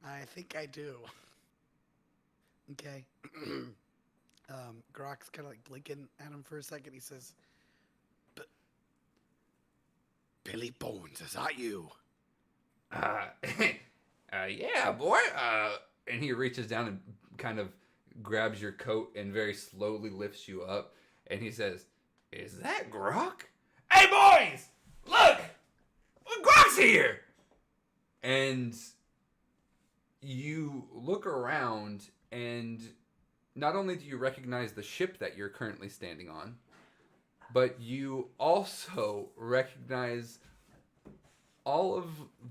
I think I do. Okay. Grak's kind of like blinking at him for a second. He says, Billy Bones, is that you? Yeah, boy. And he reaches down and kind of grabs your coat and very slowly lifts you up. And he says, is that Grok? Hey, boys! Look! Grok's here! And you look around, and not only do you recognize the ship that you're currently standing on, but you also recognize all of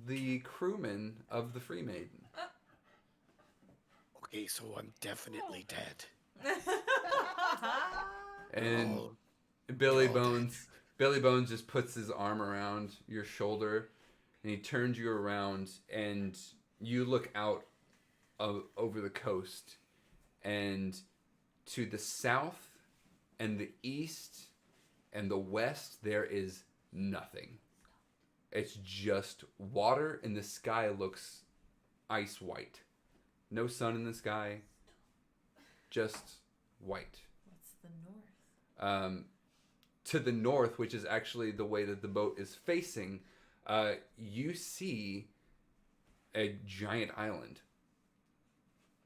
the crewmen of the Free Maiden. Okay, so I'm definitely dead. And Oh, Billy all Bones just puts his arm around your shoulder, and he turns you around, and you look out over the coast, and to the south and the east and the west there is nothing. It's just water, and the sky looks ice white. No sun in the sky, just white. What's the north? To the north, which is actually the way that the boat is facing, you see a giant island.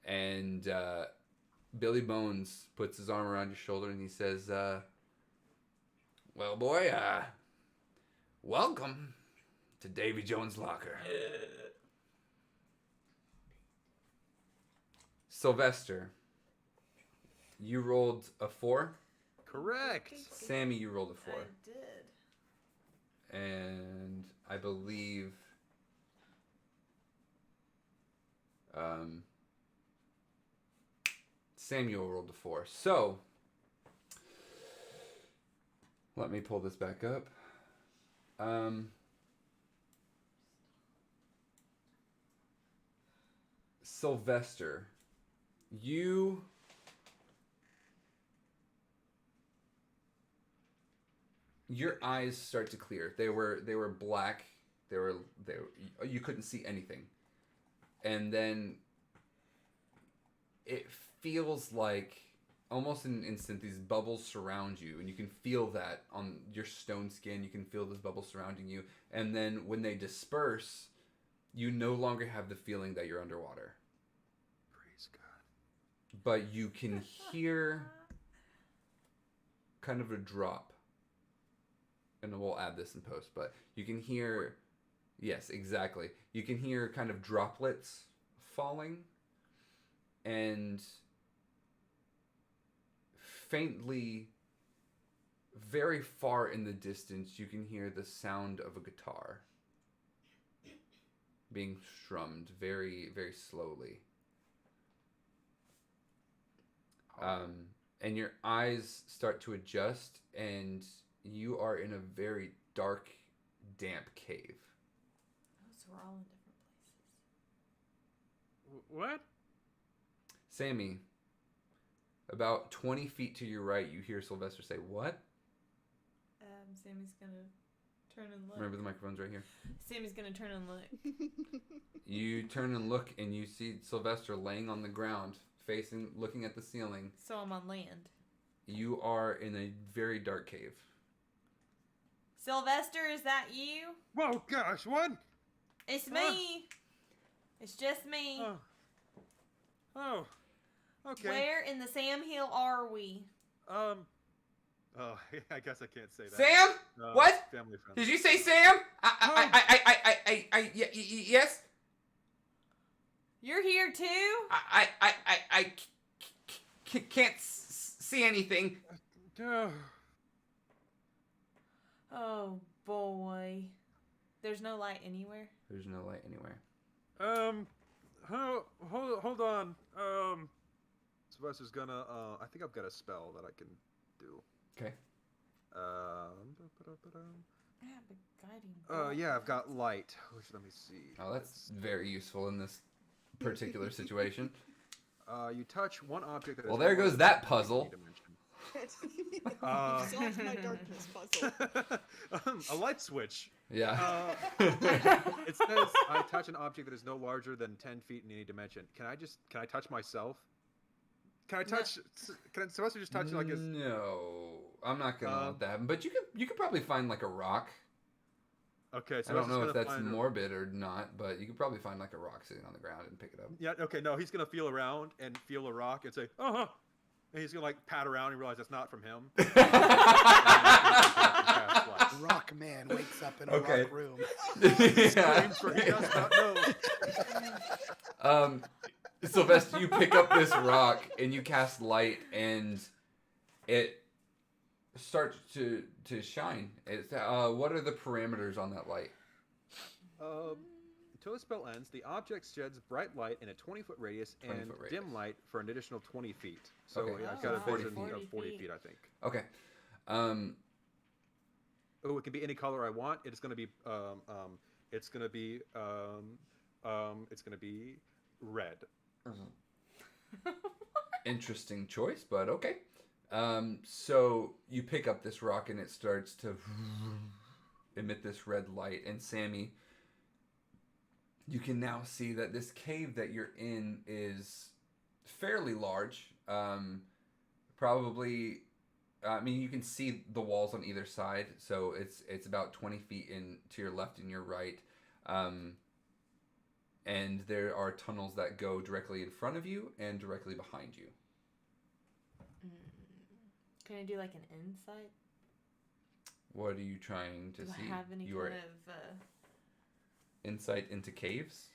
And Billy Bones puts his arm around your shoulder and he says, well, boy, welcome to Davy Jones' locker. Sylvester, you rolled a 4. Correct. Sammy, you rolled a 4. I did. And I believe Samuel rolled a 4. So let me pull this back up. Sylvester, your eyes start to clear. They were black. You couldn't see anything. And then it feels like almost in an instant these bubbles surround you, and you can feel that on your stone skin. You can feel those bubbles surrounding you, and then when they disperse, you no longer have the feeling that you're underwater. Praise God. But you can hear kind of a drop. And we'll add this in post, but you can hear, yes, exactly. You can hear kind of droplets falling, and faintly, very far in the distance, you can hear the sound of a guitar being strummed very, very slowly. And your eyes start to adjust, and you are in a very dark, damp cave. Oh, so we're all in different places. What? Sammy, about 20 feet to your right, you hear Sylvester say, "What?" Sammy's gonna turn and look. Remember, the microphone's right here. Sammy's gonna turn and look. You turn and look, and you see Sylvester laying on the ground, looking at the ceiling. So I'm on land. You are in a very dark cave. Sylvester, is that you? Whoa, gosh, what? It's me. It's just me. Oh, okay. Where in the Sam Hill are we? Oh, I guess I can't say that. Sam? What? Family friendly. Did you say Sam? Yes? You're here too? I can't see anything. Oh boy. There's no light anywhere. There's no light anywhere. Hold on. Sylvester's gonna. I think I've got a spell that I can do. Okay. I have a guiding bolt. Yeah, I've got light. Which let me see. Oh, that's very useful in this particular situation. You touch one object that. Well, is there no goes larger that than 20 puzzle. dimension. Solve my darkness puzzle. A light switch. Yeah. It says I touch an object that is no larger than 10 feet in any dimension. Can I touch myself? Can I touch? Can Sylvester just touch like his? No, I'm not gonna let that happen. But you could probably find like a rock. Okay, so I don't know if that's morbid or not, but you could probably find like a rock sitting on the ground and pick it up. Yeah. Okay. No, he's gonna feel around and feel a rock and say, "Oh," and he's gonna like pat around and realize that's not from him. Rock man wakes up in a Okay. rock room. Screams for he does not know. Sylvester, you pick up this rock and you cast light, and it starts to shine. It's what are the parameters on that light? Until the spell ends, the object sheds bright light in a 20-foot radius 20 and foot radius. dim light for an additional 20 feet. So Okay. yeah, I've got a 40 vision feet. of 40 feet, I think. Okay. Oh, it can be any color I want. It's gonna be red. Interesting choice, but okay. So you pick up this rock and it starts to emit this red light. And Sammy, you can now see that this cave that you're in is fairly large. Probably, I mean, you can see the walls on either side. So it's about 20 feet in to your left and your right. And there are tunnels that go directly in front of you and directly behind you. Can I do like an insight? What are you trying to Do see? I have any Your kind of... insight into caves?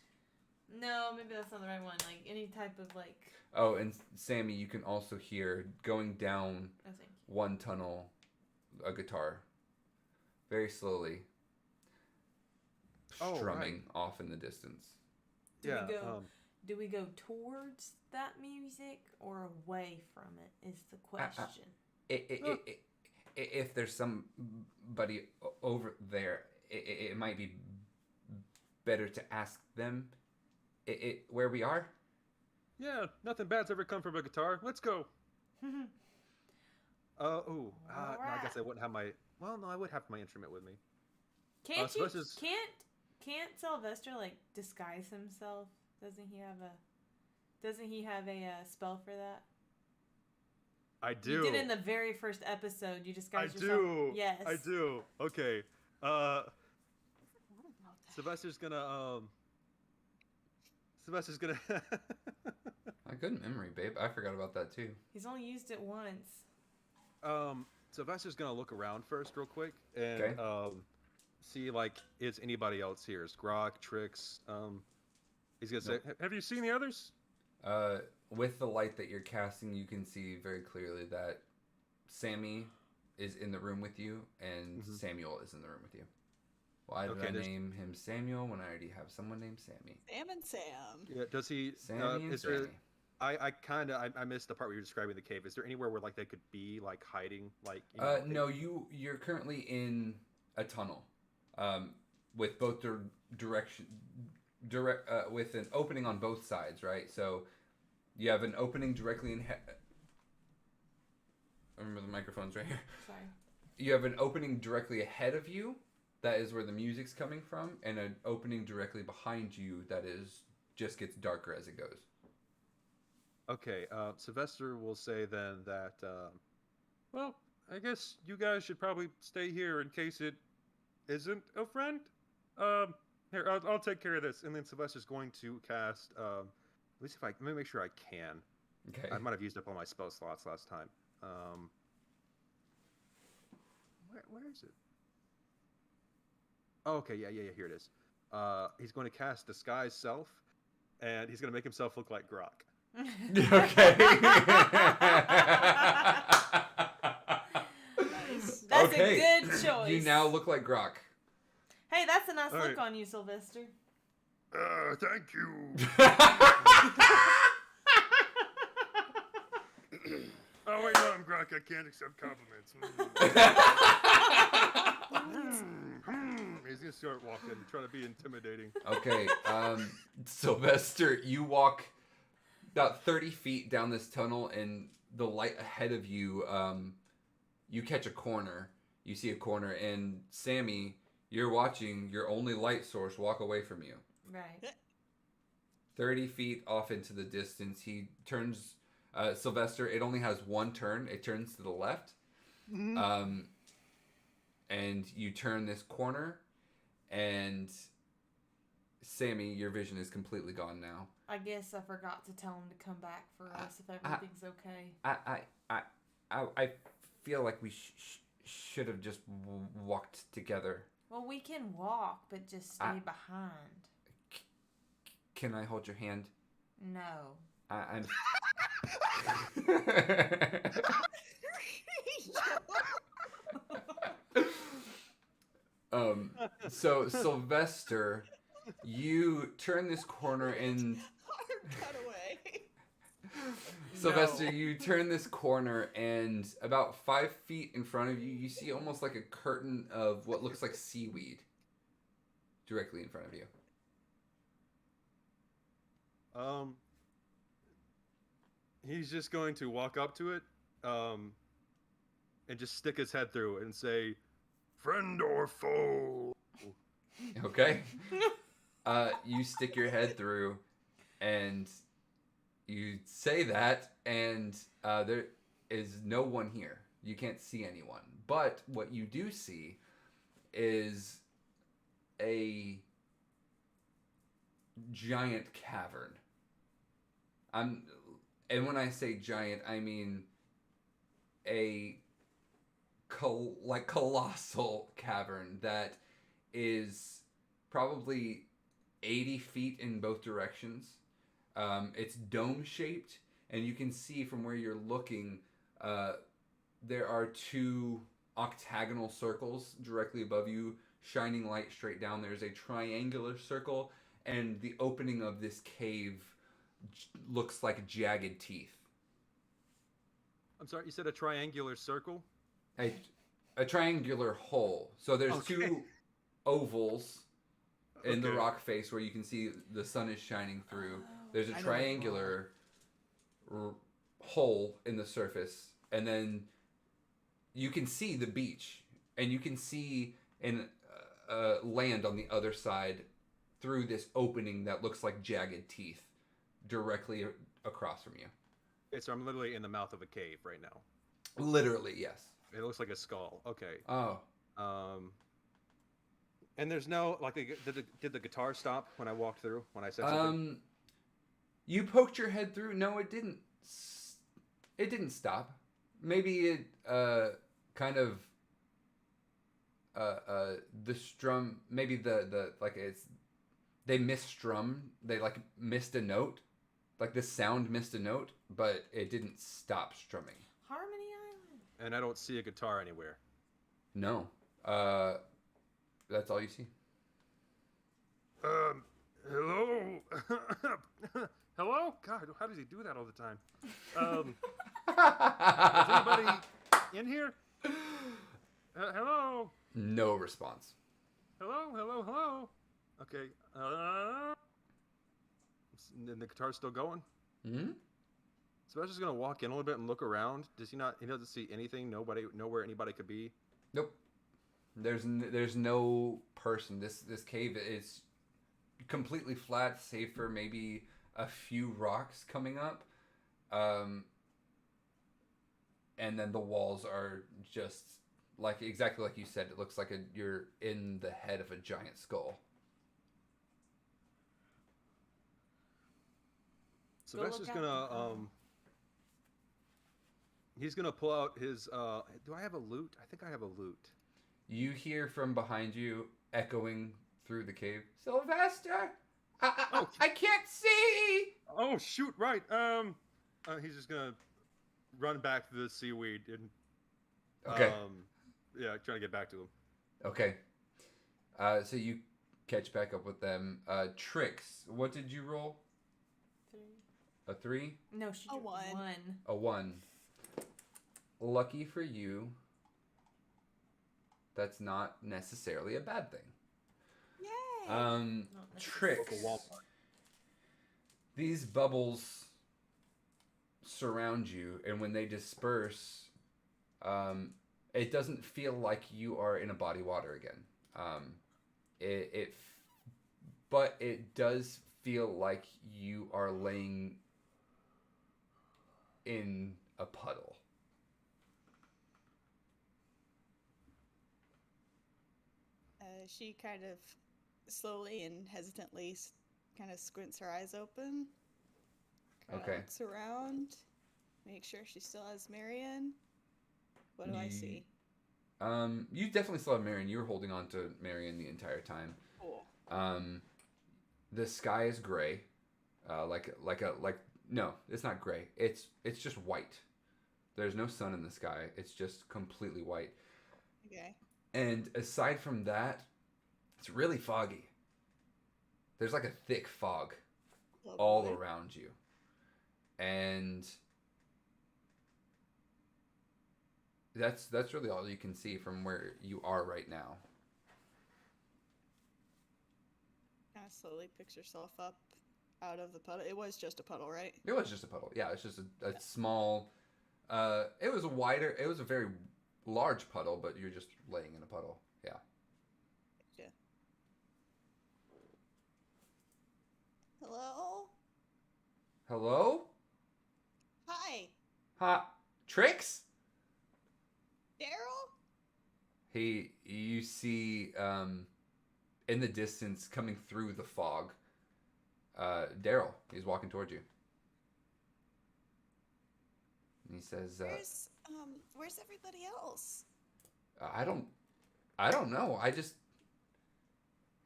No, maybe that's not the right one. Like, any type of, like... Oh, and Sammy, you can also hear, going down Oh, thank you. one tunnel, a guitar. Very slowly. Oh, Strumming off in the distance. Do we go towards that music or away from it is the question. If there's somebody over there, it might be better to ask them where we are. Yeah, nothing bad's ever come from a guitar. Let's go. No, I guess I wouldn't have my. Well, no, I would have my instrument with me. Can't Sylvester's- Can't Sylvester like disguise himself? Doesn't he have a spell for that? I do. You did in the very first episode. You I disguised yourself. do. Yes. I do. Okay. Sylvester's gonna. A good memory, babe. I forgot about that too. He's only used it once. Sylvester's gonna look around first, real quick, and Okay. see like is anybody else here? Is Grok, Tricks? He's gonna say, "Have you seen the others?" With the light that you're casting, you can see very clearly that Sammy is in the room with you, and Samuel is in the room with you. Why did I name him Samuel when I already have someone named Sammy? Sam and Sam. Yeah. Does he? Sammy and is Sammy. there? I missed the part where you were describing the cave. Is there anywhere where like they could be like hiding, like? No, you're currently in a tunnel, with both with an opening on both sides, right? So you have an opening directly in. Remember the microphone's right here. Sorry. You have an opening directly ahead of you, that is where the music's coming from, and an opening directly behind you that is just gets darker as it goes. Okay. Sylvester will say then that. Well, I guess you guys should probably stay here in case it isn't a friend. Here, I'll take care of this. And then Sylvester's going to cast. At least let me make sure I can. Okay. I might have used up all my spell slots last time. Where is it? Oh, okay, yeah, here it is. He's going to cast Disguise Self, and he's going to make himself look like Grok. Okay. Nice. That's Okay. a good choice. You now look like Grok. Hey, that's a nice All look right. on you, Sylvester. Thank you. Oh wait, no, I'm Grak. I can't accept compliments. He's gonna start walking, trying to be intimidating. Okay, Sylvester, you walk about 30 feet down this tunnel, and the light ahead of you, you catch a corner. You see a corner, and Sammy, you're watching your only light source walk away from you. Right. 30 feet off into the distance, he turns. Sylvester, it only has one turn. It turns to the left. And you turn this corner, and Sammy, your vision is completely gone now. I guess I forgot to tell him to come back for us if everything's okay. I feel like we should have just walked together. Well, we can walk, but just stay behind. Can I hold your hand? No. I'm. So Sylvester, you turn this corner and Cut away. Sylvester, you turn this corner and about 5 feet in front of you, you see almost like a curtain of what looks like seaweed directly in front of you. He's just going to walk up to it, and just stick his head through it and say, "Friend or foe?" Okay. You stick your head through, and you say that, and there is no one here. You can't see anyone. But what you do see is a giant cavern. And when I say giant, I mean a colossal cavern that is probably 80 feet in both directions. It's dome shaped, and you can see from where you're looking, there are two octagonal circles directly above you, shining light straight down. There's a triangular circle, and the opening of this cave looks like jagged teeth. I'm sorry, you said a triangular circle? A triangular hole. So there's two ovals in the rock face where you can see the sun is shining through. There's a triangular hole in the surface, and then you can see the beach, and you can see land on the other side through this opening that looks like jagged teeth directly across from you. Okay, so I'm literally in the mouth of a cave right now. Literally, yes. It looks like a skull. Okay. Oh. And there's no did the guitar stop when I walked through when I said something? You poked your head through. No, it didn't. It didn't stop. Maybe it kind of the strum. Maybe the like it's they misstrummed. They like missed a note. Like the sound missed a note, but it didn't stop strumming. Harmony Island. And I don't see a guitar anywhere. No. That's all you see. Hello? Hello? God, how does he do that all the time? Is anybody in here? Hello? No response. Hello? Okay. And the guitar's still going? Hmm? So I was just gonna walk in a little bit and look around. Does he not? He doesn't see anything. Nowhere anybody could be. Nope. There's no person. This cave is completely flat, save for maybe a few rocks coming up, and then the walls are just exactly like you said. It looks like you're in the head of a giant skull. Sylvester's gonna he's gonna pull out his do I have a lute? I think I have a lute. You hear from behind you, echoing through the cave, Sylvester, I can't see. Oh shoot! Right. He's just gonna run back to the seaweed and Okay. trying to get back to him. Okay. So you catch back up with them. Tricks, what did you roll? 3. A 3? No, she A drew 1. 1. A 1. Lucky for you, that's not necessarily a bad thing. Yay! Not necessarily. Tricks. Local Walmart. These bubbles surround you, and when they disperse, it doesn't feel like you are in a body water again. But it does feel like you are laying in a puddle. She kind of slowly and hesitantly kind of squints her eyes open. Kind Okay. of looks around, make sure she still has Marion. What do I see? You definitely still have Marion. You were holding on to Marion the entire time. Cool. The sky is gray, no, it's not gray. It's just white. There's no sun in the sky. It's just completely white. Okay. And aside from that, it's really foggy. There's like a thick fog Oh, all boy. around you, and that's really all you can see from where you are right now. Kind of slowly picks herself up out of the puddle. It was just a puddle, right? It was just a puddle. Yeah, it's just a small. It was a very large puddle, but you're just laying in a puddle. Yeah. Yeah. Hello? Hello? Hi, Hi, Tricks? Daryl? You see, in the distance, coming through the fog, Daryl. He's walking towards you. And he says, Where's everybody else? I don't know.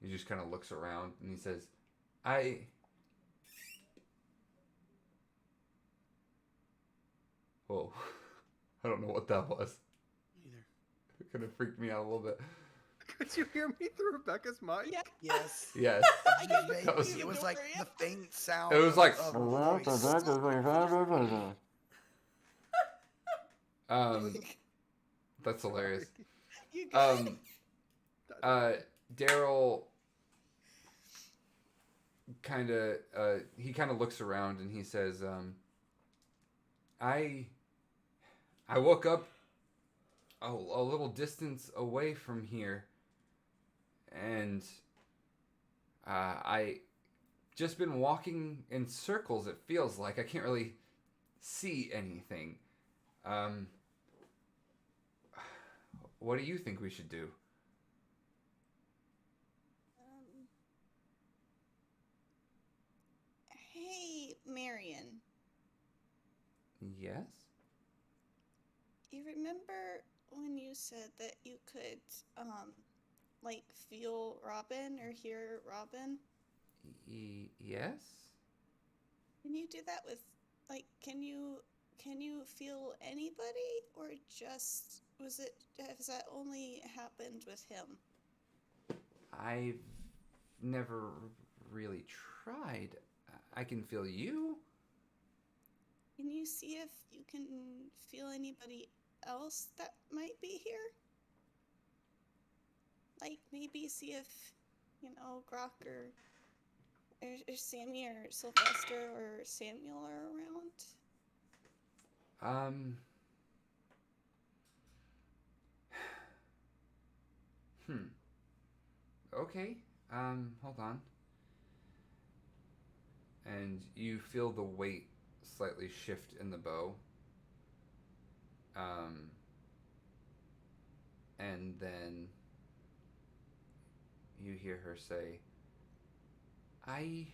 He just kind of looks around and he says, Whoa. I don't know what that was. Either. It kind of freaked me out a little bit. Could you hear me through Rebecca's mic? Yeah. Yes. Yes. I can Vaguely, That was- it was like the faint sound. It was like- of a voice. That's hilarious. You good? Daryl kind of looks around and he says, I woke up a little distance away from here, and I just been walking in circles. It feels like I can't really see anything. What do you think we should do? Hey, Marion. Yes? You remember when you said that you could, feel Robin or hear Robin? Yes? Can you do that with, can you feel anybody, or just, has that only happened with him? I've never really tried. I can feel you. Can you see if you can feel anybody else that might be here? Maybe see if, Grak or Sammy or Sylvester or Samuel are around? Okay. Hold on. And you feel the weight slightly shift in the bow. And then you hear her say, I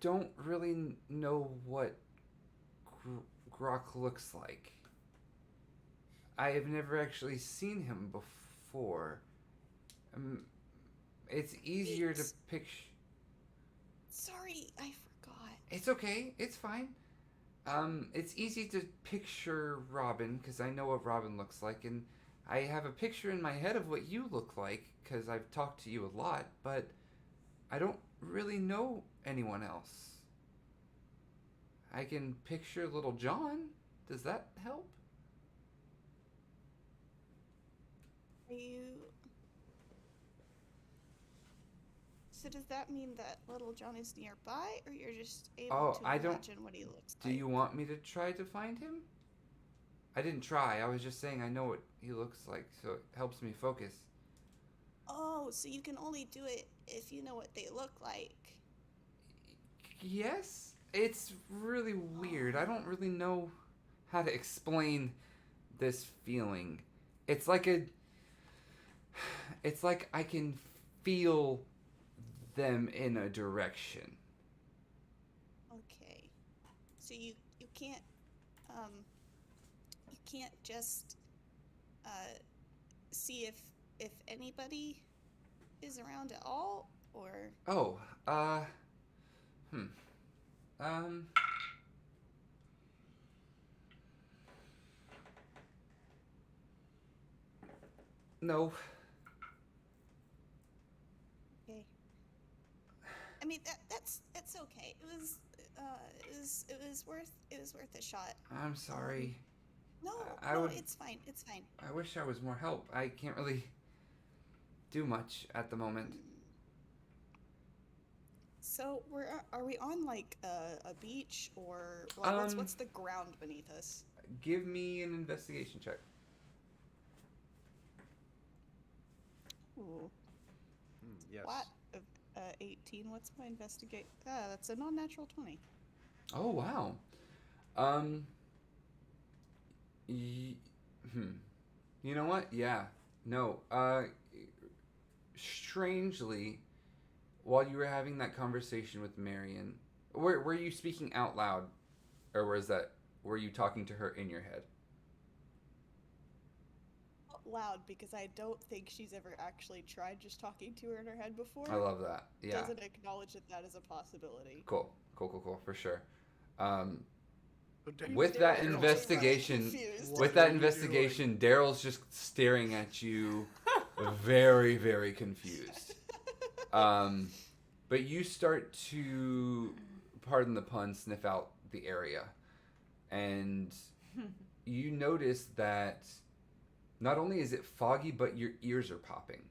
don't really know what Grak looks like. I have never actually seen him before. It's easier to picture. Sorry, I forgot. It's okay. It's fine. It's easy to picture Robin because I know what Robin looks like, and I have a picture in my head of what you look like because I've talked to you a lot, but I don't really know anyone else. I can picture little John. Does that help? Are you? So does that mean that little John is nearby, or you're just able Oh, to I don't- imagine what he looks Do like? you want me to try to find him? I didn't try. I was just saying I know what he looks like, so it helps me focus. Oh, so you can only do it if you know what they look like. Yes? It's really weird. I don't really know how to explain this feeling. It's like I can feel them in a direction. Okay. So you can't just see if anybody is around at all, or Oh, hmm. Um No. okay. I mean that's okay. It was worth a shot. I'm sorry. No, I no, would- it's fine. It's fine. I wish I was more help. I can't really do much at the moment. So are we on like a beach, or like, Um, what's the ground beneath us? Give me an investigation check. Ooh, Yes. what? 18. What's my investigate? Ah, that's a non-natural 20. Oh, wow. Y- You know what? Yeah. No. Strangely, while you were having that conversation with Marion, were you speaking out loud, or were you talking to her in your head? Out loud, because I don't think she's ever actually tried just talking to her in her head before. I love that. Yeah. Doesn't acknowledge that is a possibility. Cool. For sure. So With Daryl's that really investigation, confused. with that investigation, Daryl's just staring at you, very, very confused. But you start to, pardon the pun, sniff out the area, and you notice that not only is it foggy, but your ears are popping.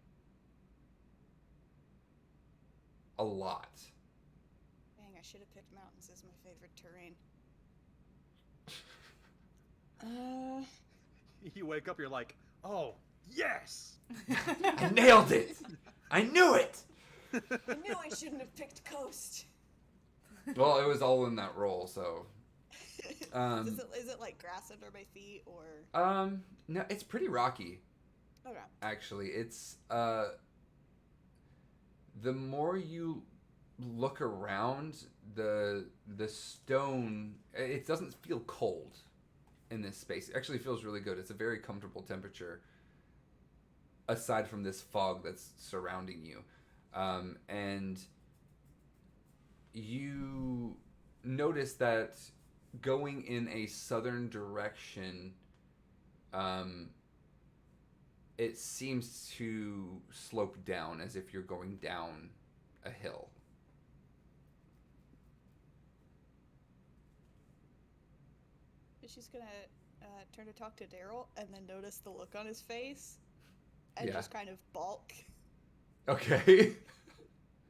A lot. Dang, I should have picked mountains as my favorite terrain. You wake up, you're like, oh, yes! I nailed it! I knew it! I knew I shouldn't have picked coast. Well, it was all in that roll, so. Is it like grass under my feet, or? No, it's pretty rocky. Okay. Actually, it's the more you look around, the stone, it doesn't feel cold in this space. It actually feels really good. It's a very comfortable temperature, aside from this fog that's surrounding you. And you notice that going in a southern direction, it seems to slope down as if you're going down a hill. She's gonna turn to talk to Daryl, and then notice the look on his face, and Yeah. just kind of balk. Okay.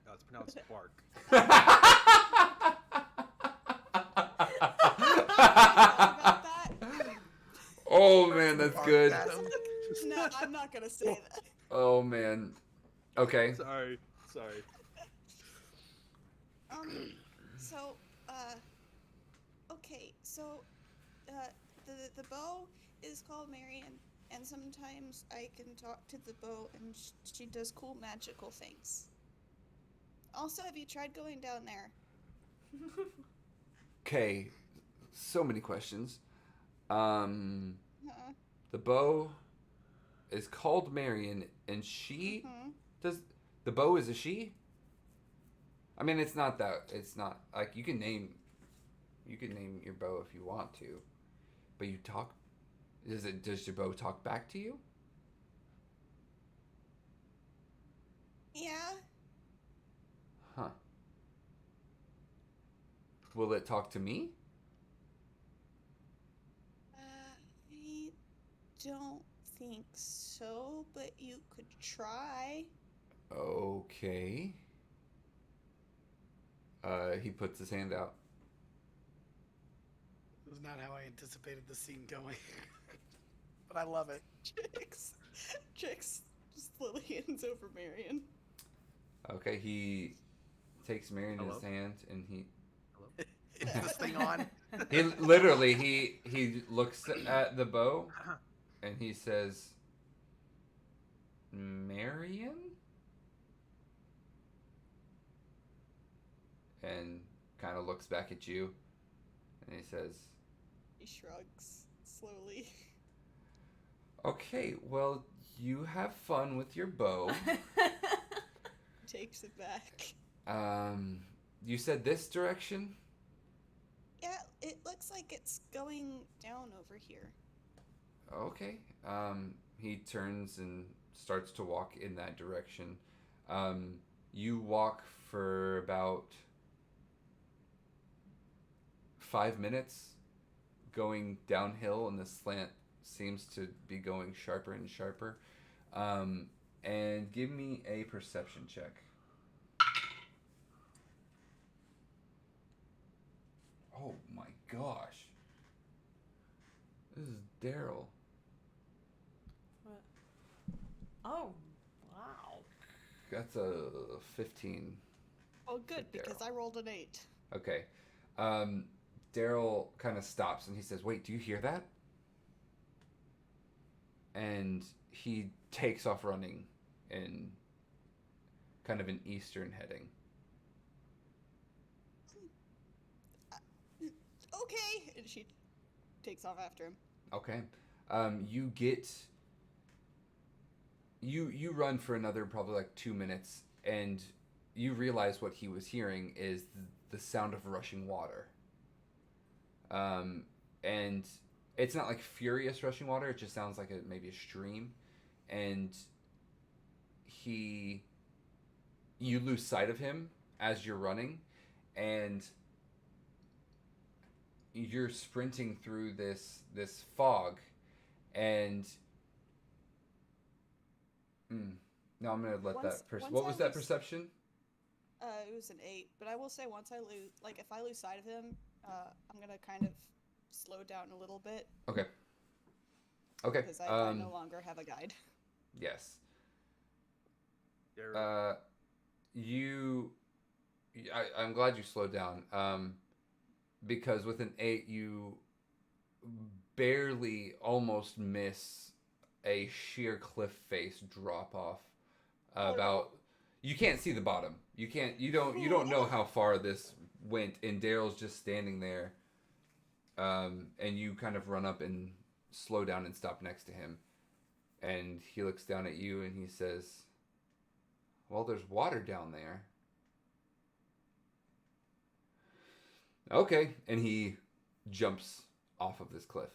No, it's pronounced bark. About that? Oh man, that's good. No, I'm not gonna say that. Oh man. Okay. Sorry. So, okay, so, the bow is called Marion, and sometimes I can talk to the bow, and she does cool magical things. Also, have you tried going down there? Okay. So many questions. Uh-uh. The bow is called Marion, and she does. The bow is a she. I mean, it's not like you can name your bow if you want to, but you talk. Does your bow talk back to you? Yeah. Huh. Will it talk to me? I don't think so, but you could try. Okay. He puts his hand out. This is not how I anticipated the scene going. But I love it. Tricks. Tricks just slowly hands over Marion. Okay, he takes Marion in his Hello? hand and he Is this thing on? he literally he looks at the bow and he says, "Marion?" And kind of looks back at you and he says, He shrugs slowly. "Okay, well, you have fun with your bow." Takes it back. You said this direction? Yeah, it looks like it's going down over here. Okay. He turns and starts to walk in that direction. You walk for about 5 minutes going downhill, and the slant seems to be going sharper and sharper. And give me a perception check. Oh my gosh. This is Daryl. What? Oh, wow. That's a 15. Oh, good, Daryl. because I rolled an 8. Okay. Daryl kind of stops and he says, "Wait, do you hear that?" And he takes off running in kind of an eastern heading. Okay, and she takes off after him. Okay. You get you run for another probably like 2 minutes, and you realize what he was hearing is the sound of rushing water. And it's not like furious rushing water. It just sounds like maybe a stream, and you lose sight of him as you're running, and you're sprinting through this fog, and no, I'm gonna let Once- that person. once What I was that lose- perception? It was an 8, but I will say once I lose, like, if I lose sight of him, I'm gonna kind of slow down a little bit Okay. Okay. because I no longer have a guide. Yes. Daryl. I'm glad you slowed down. Because with an 8, you barely almost miss a sheer cliff face drop off. About you can't see the bottom. You don't know how far this went, and Daryl's just standing there. And you kind of run up and slow down and stop next to him. And he looks down at you and he says, "Well, there's water down there." Okay, and he jumps off of this cliff.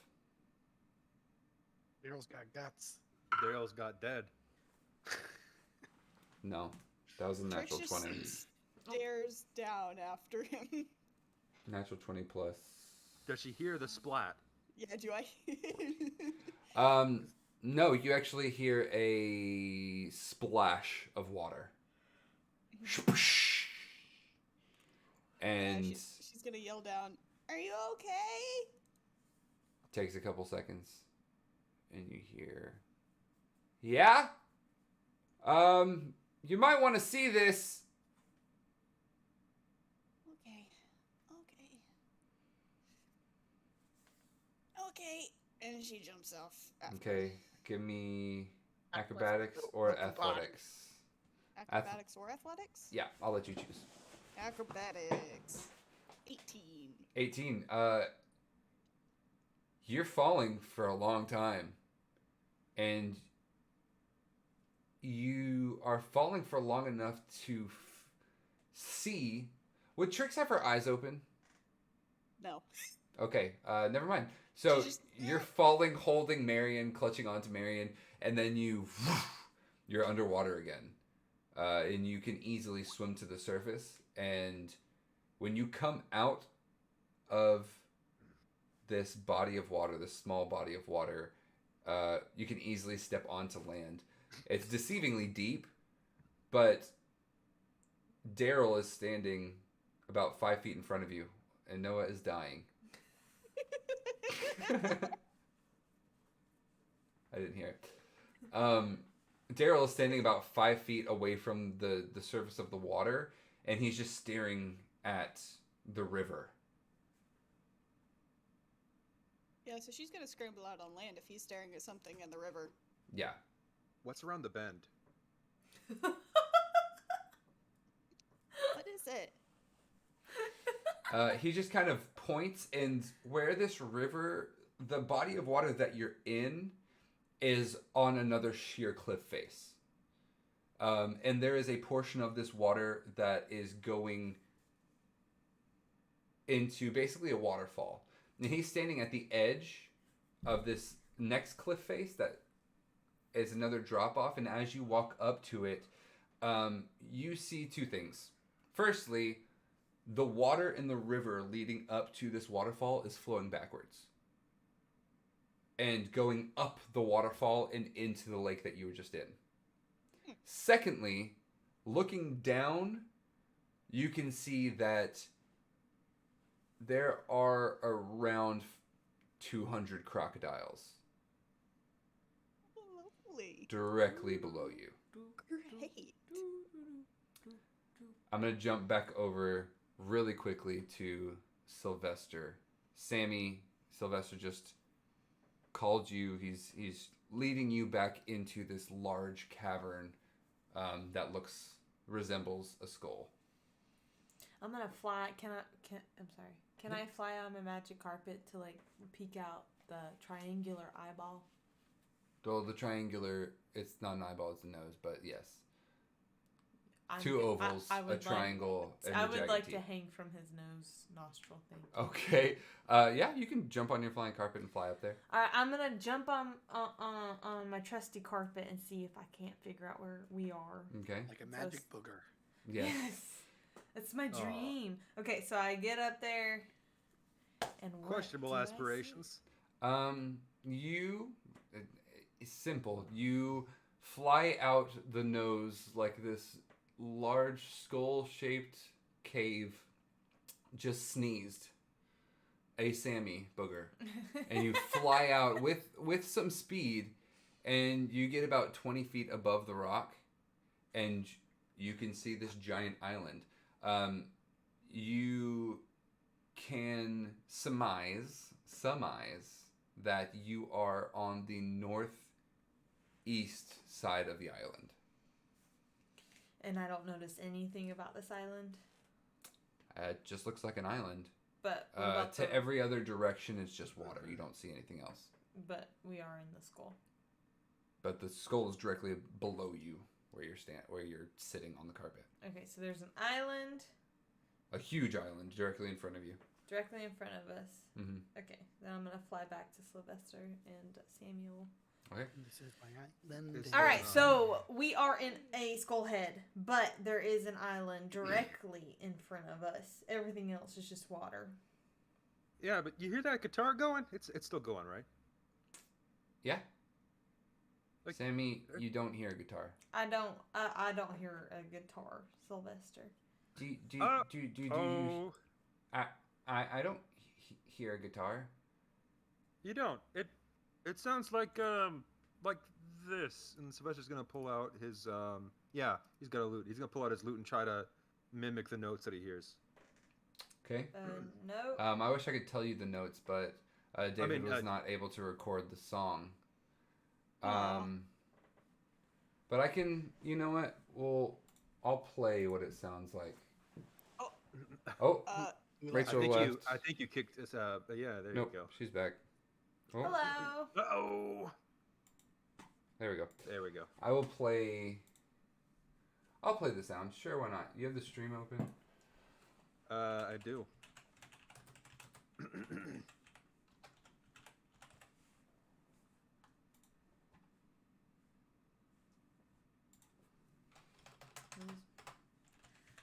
Daryl's got guts. Daryl's got dead. No, that was a natural Trix just 20. stares down after him. Natural 20 plus. Does she hear the splat? Yeah, do I? No, you actually hear a splash of water. And she's gonna yell down, "Are you okay?" takes a couple seconds, and you hear, "Yeah? You might want to see this." Okay, and she jumps off. After. Okay, give me acrobatics or athletics. Acrobatics or athletics? Yeah, I'll let you choose. Acrobatics. 18. 18. You're falling for a long time. And you are falling for long enough to see. Would Trix have her eyes open? No. Okay, never mind. So you're falling, holding Marion, clutching onto Marion, and then you're underwater again. and you can easily swim to the surface. And when you come out of this body of water, this small body of water, you can easily step onto land. It's deceivingly deep, but Daryl is standing about 5 feet in front of you, and Noah is dying. I didn't hear it. Daryl is standing about 5 feet away from the surface of the water, and he's just staring at the river. Yeah, so she's gonna scramble out on land if he's staring at something in the river. Yeah. What's around the bend? What is it? He just kind of points, and where this river, the body of water that you're in, is on another sheer cliff face. And there is a portion of this water that is going into basically a waterfall. And he's standing at the edge of this next cliff face that is another drop off. And as you walk up to it, you see two things. Firstly, the water in the river leading up to this waterfall is flowing backwards and going up the waterfall and into the lake that you were just in. Secondly, looking down, you can see that there are around 200 crocodiles Lovely. directly below you. Great. I'm going to jump back over really quickly to Sylvester. Sylvester just called you. He's leading you back into this large cavern that resembles a skull. I'm gonna fly. I'm sorry. Can I fly on my magic carpet to like peek out the triangular eyeball? Well, the triangular, it's not an eyeball, it's a nose, but yes. I'm Two g- ovals, I a would triangle, and I a would jagged like teeth. to hang from his nose nostril thing. Okay. Yeah, you can jump on your flying carpet and fly up there. All right, I'm gonna jump on my trusty carpet and see if I can't figure out where we are. Okay. Like a magic booger. Yes. That's my dream. Okay, so I get up there, and what Questionable do I aspirations. It's simple. You fly out the nose like this large skull-shaped cave just sneezed. A Sammy booger. see? And you fly out with some speed, and you get about 20 feet above the rock, and you can see this giant island. You can surmise that you are on the northeast side of the island. And I don't notice anything about this island. It just looks like an island. But what about To every other direction, it's just water. You don't see anything else. But we are in the skull. But the skull is directly below you, where you're sitting on the carpet. Okay, so there's an island A huge island directly in front of you. directly in front of us. Mm-hmm. Okay, then I'm gonna fly back to Sylvester and Samuel. Okay. This is my island. This All right, Um, so we are in a skull head, but there is an island directly in front of us. Everything else is just water. Yeah, but you hear that guitar going? It's still going, right? Yeah. Like- Sammy, you don't hear a guitar. I don't hear a guitar, Sylvester. Do you Oh, I don't hear a guitar. you don't. It sounds like this. And Sylvester's gonna pull out his he's got a lute. He's gonna pull out his lute and try to mimic the notes that he hears. Okay. No. I wish I could tell you the notes, but David mean, was not able to record the song. Aw. But I can. You know what? I'll play what it sounds like. Oh. Rachel left. I think you kicked us out. But yeah, there Nope, you go. she's back. Oh, Hello. Uh-oh. there we go. There we go. I'll play the sound. Sure, why not? You have the stream open? I do.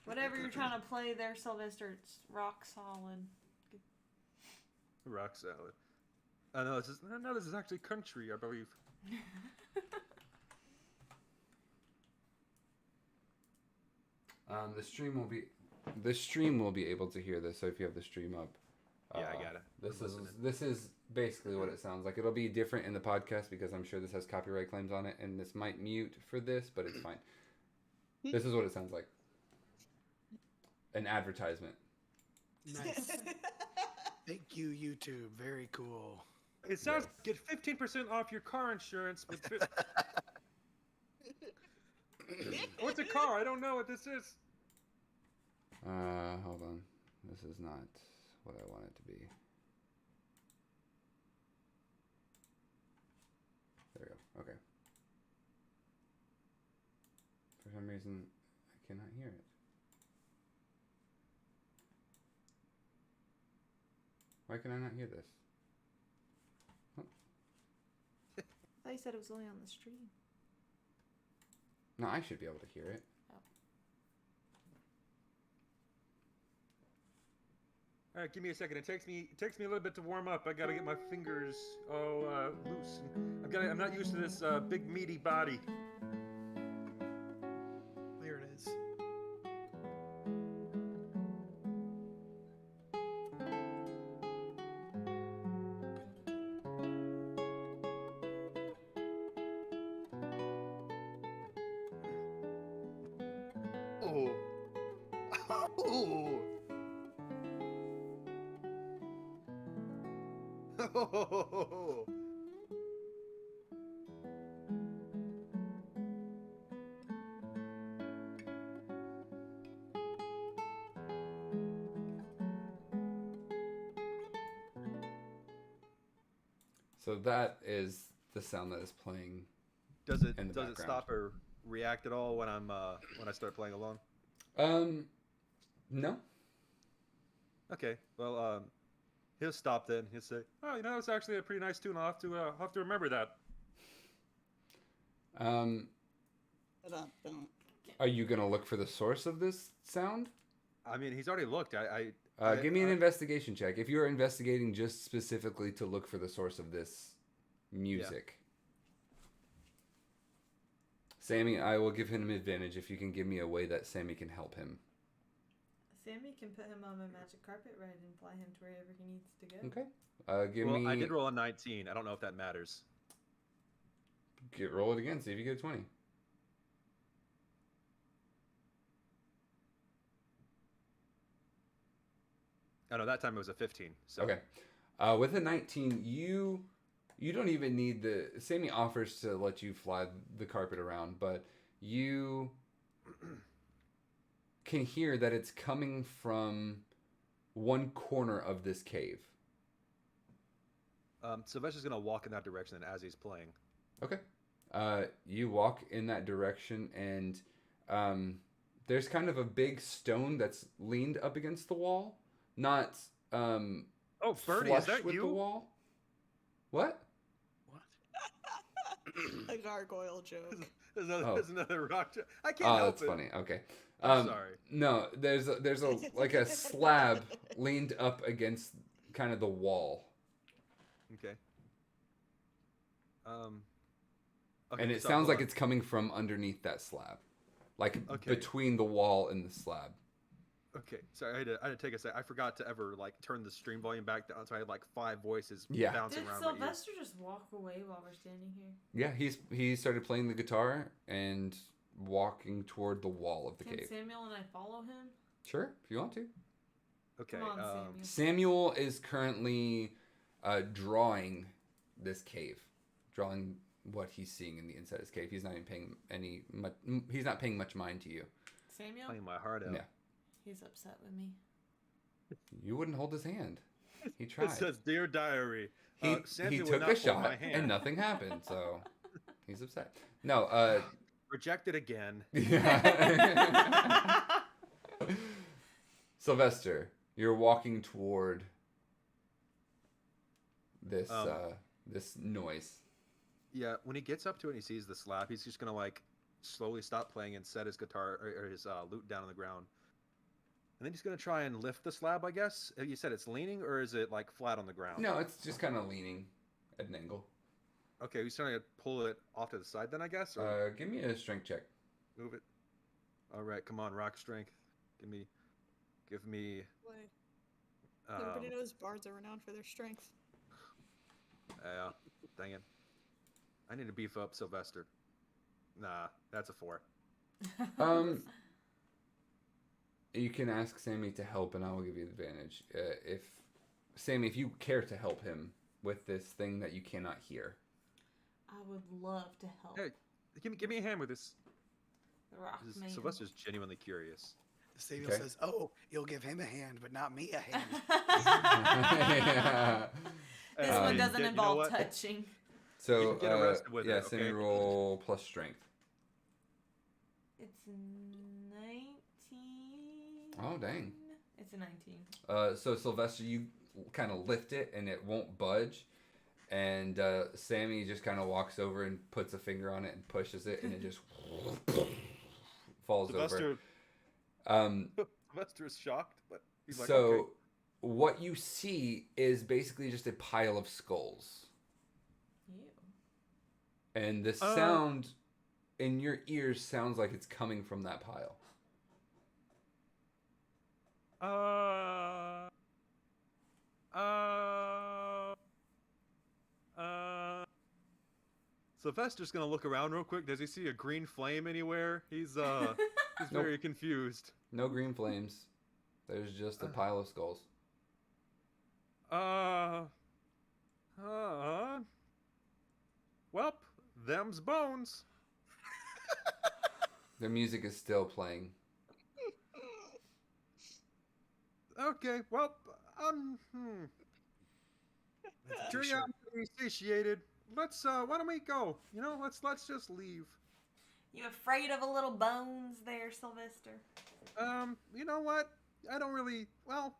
Whatever you're trying to play there, Sylvester, it's rock solid. Rock salad. No, this is actually country, I believe. The stream will be able to hear this. So if you have the stream up, Yeah, I got it. This is basically what it sounds like. It'll be different in the podcast because I'm sure this has copyright claims on it, and this might mute for this, but it's fine. This is what it sounds like. An advertisement. Nice. Thank you, YouTube. Very cool. It sounds get 15% off your car insurance. With What's a car? I don't know what this is. Hold on. This is not what I want it to be. There we go. Okay. For some reason, I cannot hear it. Why can I not hear this? I thought you said it was only on the stream. No, I should be able to hear it. All right, give me a second. It takes me a little bit to warm up. I gotta get my fingers loose. I'm not used to this big meaty body. There it is. Oh. Oh. Oh. So that is the sound that is playing. Does it in the background. stop or react at all when I start playing along? No. Okay. Well, he'll stop then. He'll say, "Oh, it's actually a pretty nice tune. I'll have to remember that." Are you gonna look for the source of this sound? I mean, he's already looked. Give me an investigation check. If you're investigating just specifically to look for the source of this music. Sammy, I will give him an advantage if you can give me a way that Sammy can help him. Sammy can put him on my magic carpet ride and fly him to wherever he needs to go. Okay. I did roll a 19. I don't know if that matters. Roll it again. See if you get a 20. Oh no, that time it was a 15. So. Okay. With a 19, you don't even need the... Sammy offers to let you fly the carpet around, but you can hear that it's coming from one corner of this cave. Sylvester's going to walk in that direction as he's playing. Okay. You walk in that direction, and there's kind of a big stone that's leaned up against the wall. Not Oh, Bernie, flush is that with you? the wall. What? A gargoyle joke. There's another rock joke. I can't help that's it. funny. Okay. I'm sorry. No, there's a like a slab leaned up against kind of the wall, Okay. and it sounds like it's coming from underneath that slab, like between the wall and the slab. Okay, sorry, I had to take a sec. I forgot to ever turn the stream volume back down, so I had 5 voices bouncing Did around my ears. Sylvester just walk away while we're standing here? Yeah, he started playing the guitar and walking toward the wall of the Can cave. Samuel and I follow him? Sure, if you want to. Okay. Come on, Samuel. Samuel is currently drawing this cave, drawing what he's seeing in the inside of this cave. He's not even paying much mind to you. Samuel? Playing my heart out. Yeah. He's upset with me. You wouldn't hold his hand. He tried. It says, "Dear Diary." He Samuel would took not a hold shot my hand. and nothing happened, so he's upset. No, Rejected again. Sylvester, you're walking toward this this noise. Yeah, when he gets up to it and he sees the slab, he's just gonna slowly stop playing and set his guitar or his lute down on the ground. And then he's gonna try and lift the slab, I guess. You said it's leaning, or is it like flat on the ground? No, it's just kind of leaning at an angle. Okay, he's trying to pull it off to the side then, I guess? Or Give me a strength check. move it. Alright, come on, rock strength. Give me... Boy, everybody knows bards are renowned for their strength. Yeah, dang it. I need to beef up Sylvester. Nah, that's a 4. You can ask Sammy to help, and I will give you the advantage. Sammy, if you care to help him with this thing that you cannot hear. I would love to help. Hey, give me a hand with this. The rock man. Sylvester's genuinely curious. Samuel Okay. says, "Oh, you'll give him a hand, but not me a hand." This Um, one doesn't you know involve what? touching. So, You can get arrested with yeah, it, Sammy okay? roll plus strength. It's 19. Oh, dang. It's a 19. So Sylvester, you kind of lift it, and it won't budge. And Sammy just kind of walks over and puts a finger on it and pushes it, and it just falls over. Sylvester is shocked, but he's like, So, okay. what you see is basically just a pile of skulls. Ew. And the sound in your ears sounds like it's coming from that pile. Sylvester's gonna look around real quick. Does he see a green flame anywhere? He's he's Nope. very confused. No green flames. There's just a pile of skulls. Well, them's bones. Their music is still playing. Okay, well, curiosity satiated. Let's why don't we go? You know, let's just leave. You afraid of a little bones there, Sylvester? You know what? I don't really. Well,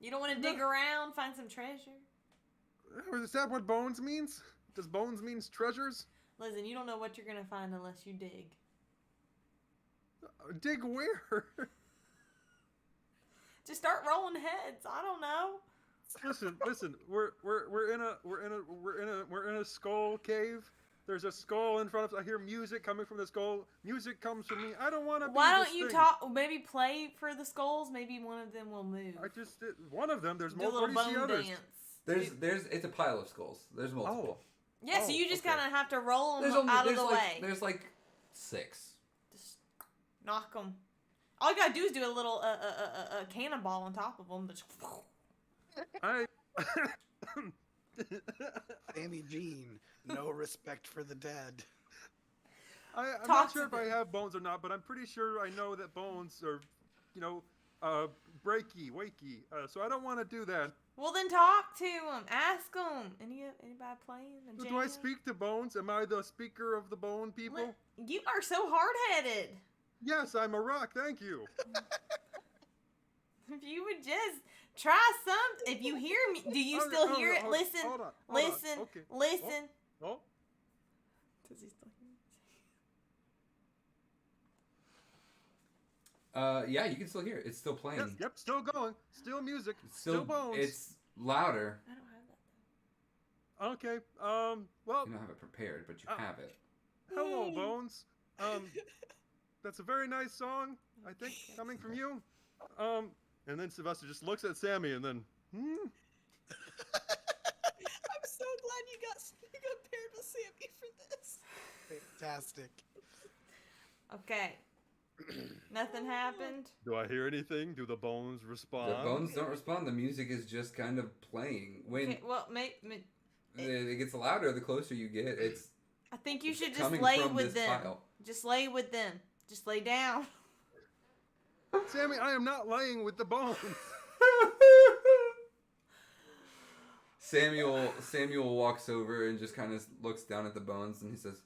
You don't want to dig around, find some treasure? is that what bones means? Does bones means treasures? Listen, you don't know what you're going to find unless you dig. Dig where? Just start rolling heads. I don't know. Listen. We're in a skull cave. There's a skull in front of us. I hear music coming from the skull. Music comes from me. I don't want to. Why don't you talk? Maybe play for the skulls. Maybe one of them will move. I just did one of them. There's Do a more. little Where do you see bone others? dance. It's a pile of skulls. There's multiple. Yeah, so Oh, you just okay. kind of have to roll them There's out of the way. There's like 6. Just knock them. All you gotta do is do a little a cannonball on top of them. Just I. Sammy Jean, no respect for the dead. I'm Talk not to sure if I them. have bones or not, but I'm pretty sure I know that bones are, breaky, wakey. So I don't want to do that. Well, then talk to them. Ask them. Anybody playing? A Do I jam? speak to bones? Am I the speaker of the bone people? You are so hard-headed. Yes, I'm a rock. Thank you. If you would just try something. If you hear me, do you still hear it? Listen, Hold on. listen, Okay. listen. Oh, Does he still hear me? Yeah, you can still hear it. It's still playing. yep. Still going. Still music. It's Still bones. It's louder. I don't have that. Okay. Well, You don't have it prepared, but you have it. hello, bones. That's a very nice song. I think coming from you. And then Sylvester just looks at Sammy, and then, I'm so glad you got paired with Sammy for this. Fantastic. Okay. Nothing happened. do I hear anything? Do the bones respond? The bones don't respond. The music is just kind of playing. When Okay, well, it gets louder, the closer you get. It's I think you should just coming lay from with this them. pile. Just lay with them. Just lay down. Sammy, I am not laying with the bones. Samuel walks over and just kind of looks down at the bones, and he says,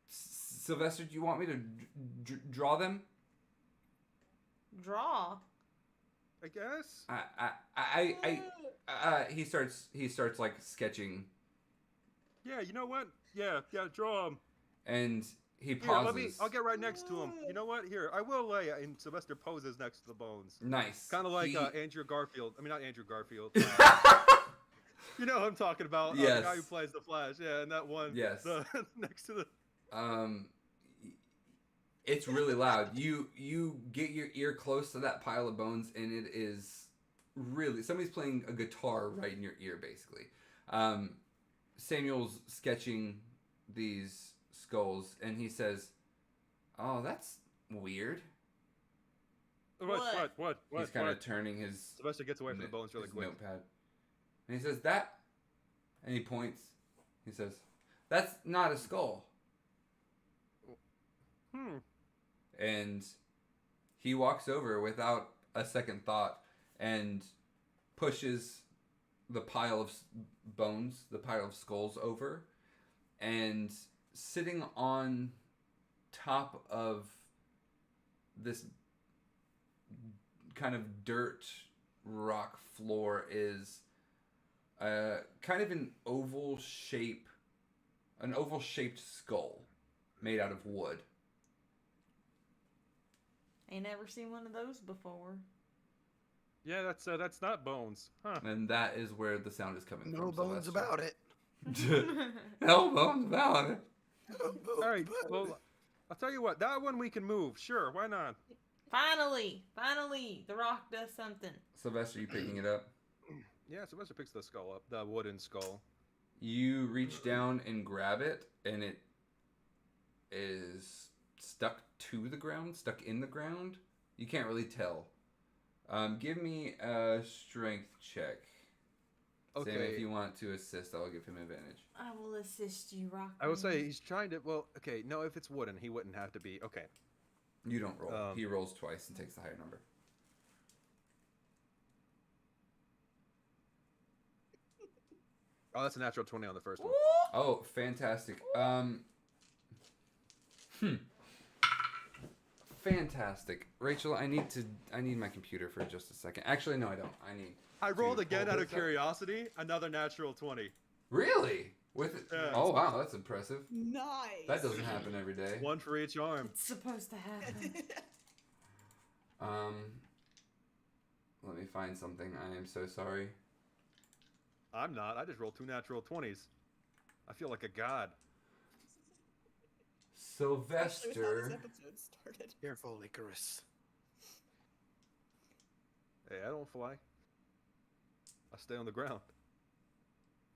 Sylvester, do you want me to draw them? Draw. I guess. He starts like sketching Yeah, you know what? Yeah, draw him. And he Here, pauses. I'll get right next to him. You know what? Here, I will lay. And Sylvester poses next to the bones. Nice. Kind of like He- Andrew Garfield. I mean, not Andrew Garfield. You know who I'm talking about. The Yes. guy who plays the Flash. Yeah, and that one. Yes. The, next to the. It's really loud. You get your ear close to that pile of bones, and it is really somebody's playing a guitar right in your ear, basically. Samuel's sketching these skulls, and he says, "Oh, that's weird." What? He's kind of turning his Sylvester gets away from the bones really his quick. notepad, and he says that, and he points. He says, "That's not a skull." And he walks over without a second thought and pushes the pile of bones, the pile of skulls over, and sitting on top of this kind of dirt rock floor is kind of an oval-shaped skull made out of wood. Ain't never seen one of those before. Yeah, that's not bones, huh? And that is where the sound is coming from. No bones Sylvester. about it. No bones about it. All right. Well, I'll tell you what. That one we can move. Sure, why not? Finally, the rock does something. Sylvester, you picking it up? Yeah, Sylvester picks the skull up, the wooden skull. You reach down and grab it, and it is stuck in the ground. You can't really tell. Give me a strength check. Okay. Sam, if you want to assist, I'll give him advantage. I will assist you, Rock. I would say he's trying to. Well, okay. No, if it's wooden, he wouldn't have to be. Okay. You don't roll. He rolls twice and takes the higher number. Oh, that's a natural 20 on the first one. Oh, fantastic. Fantastic. Rachel, I need my computer for just a second. Actually, no, I don't. I rolled to again pull out this of up. curiosity. Another natural 20. Really? With it? Yeah. Oh, wow, that's impressive. Nice. That doesn't happen every day. One for each arm. It's supposed to happen. Let me find something. I am so sorry. I'm not. I just rolled 2 natural 20s. I feel like a god. Actually, with how this Sylvester. episode started. Careful, Icarus. Hey, I don't fly. I stay on the ground.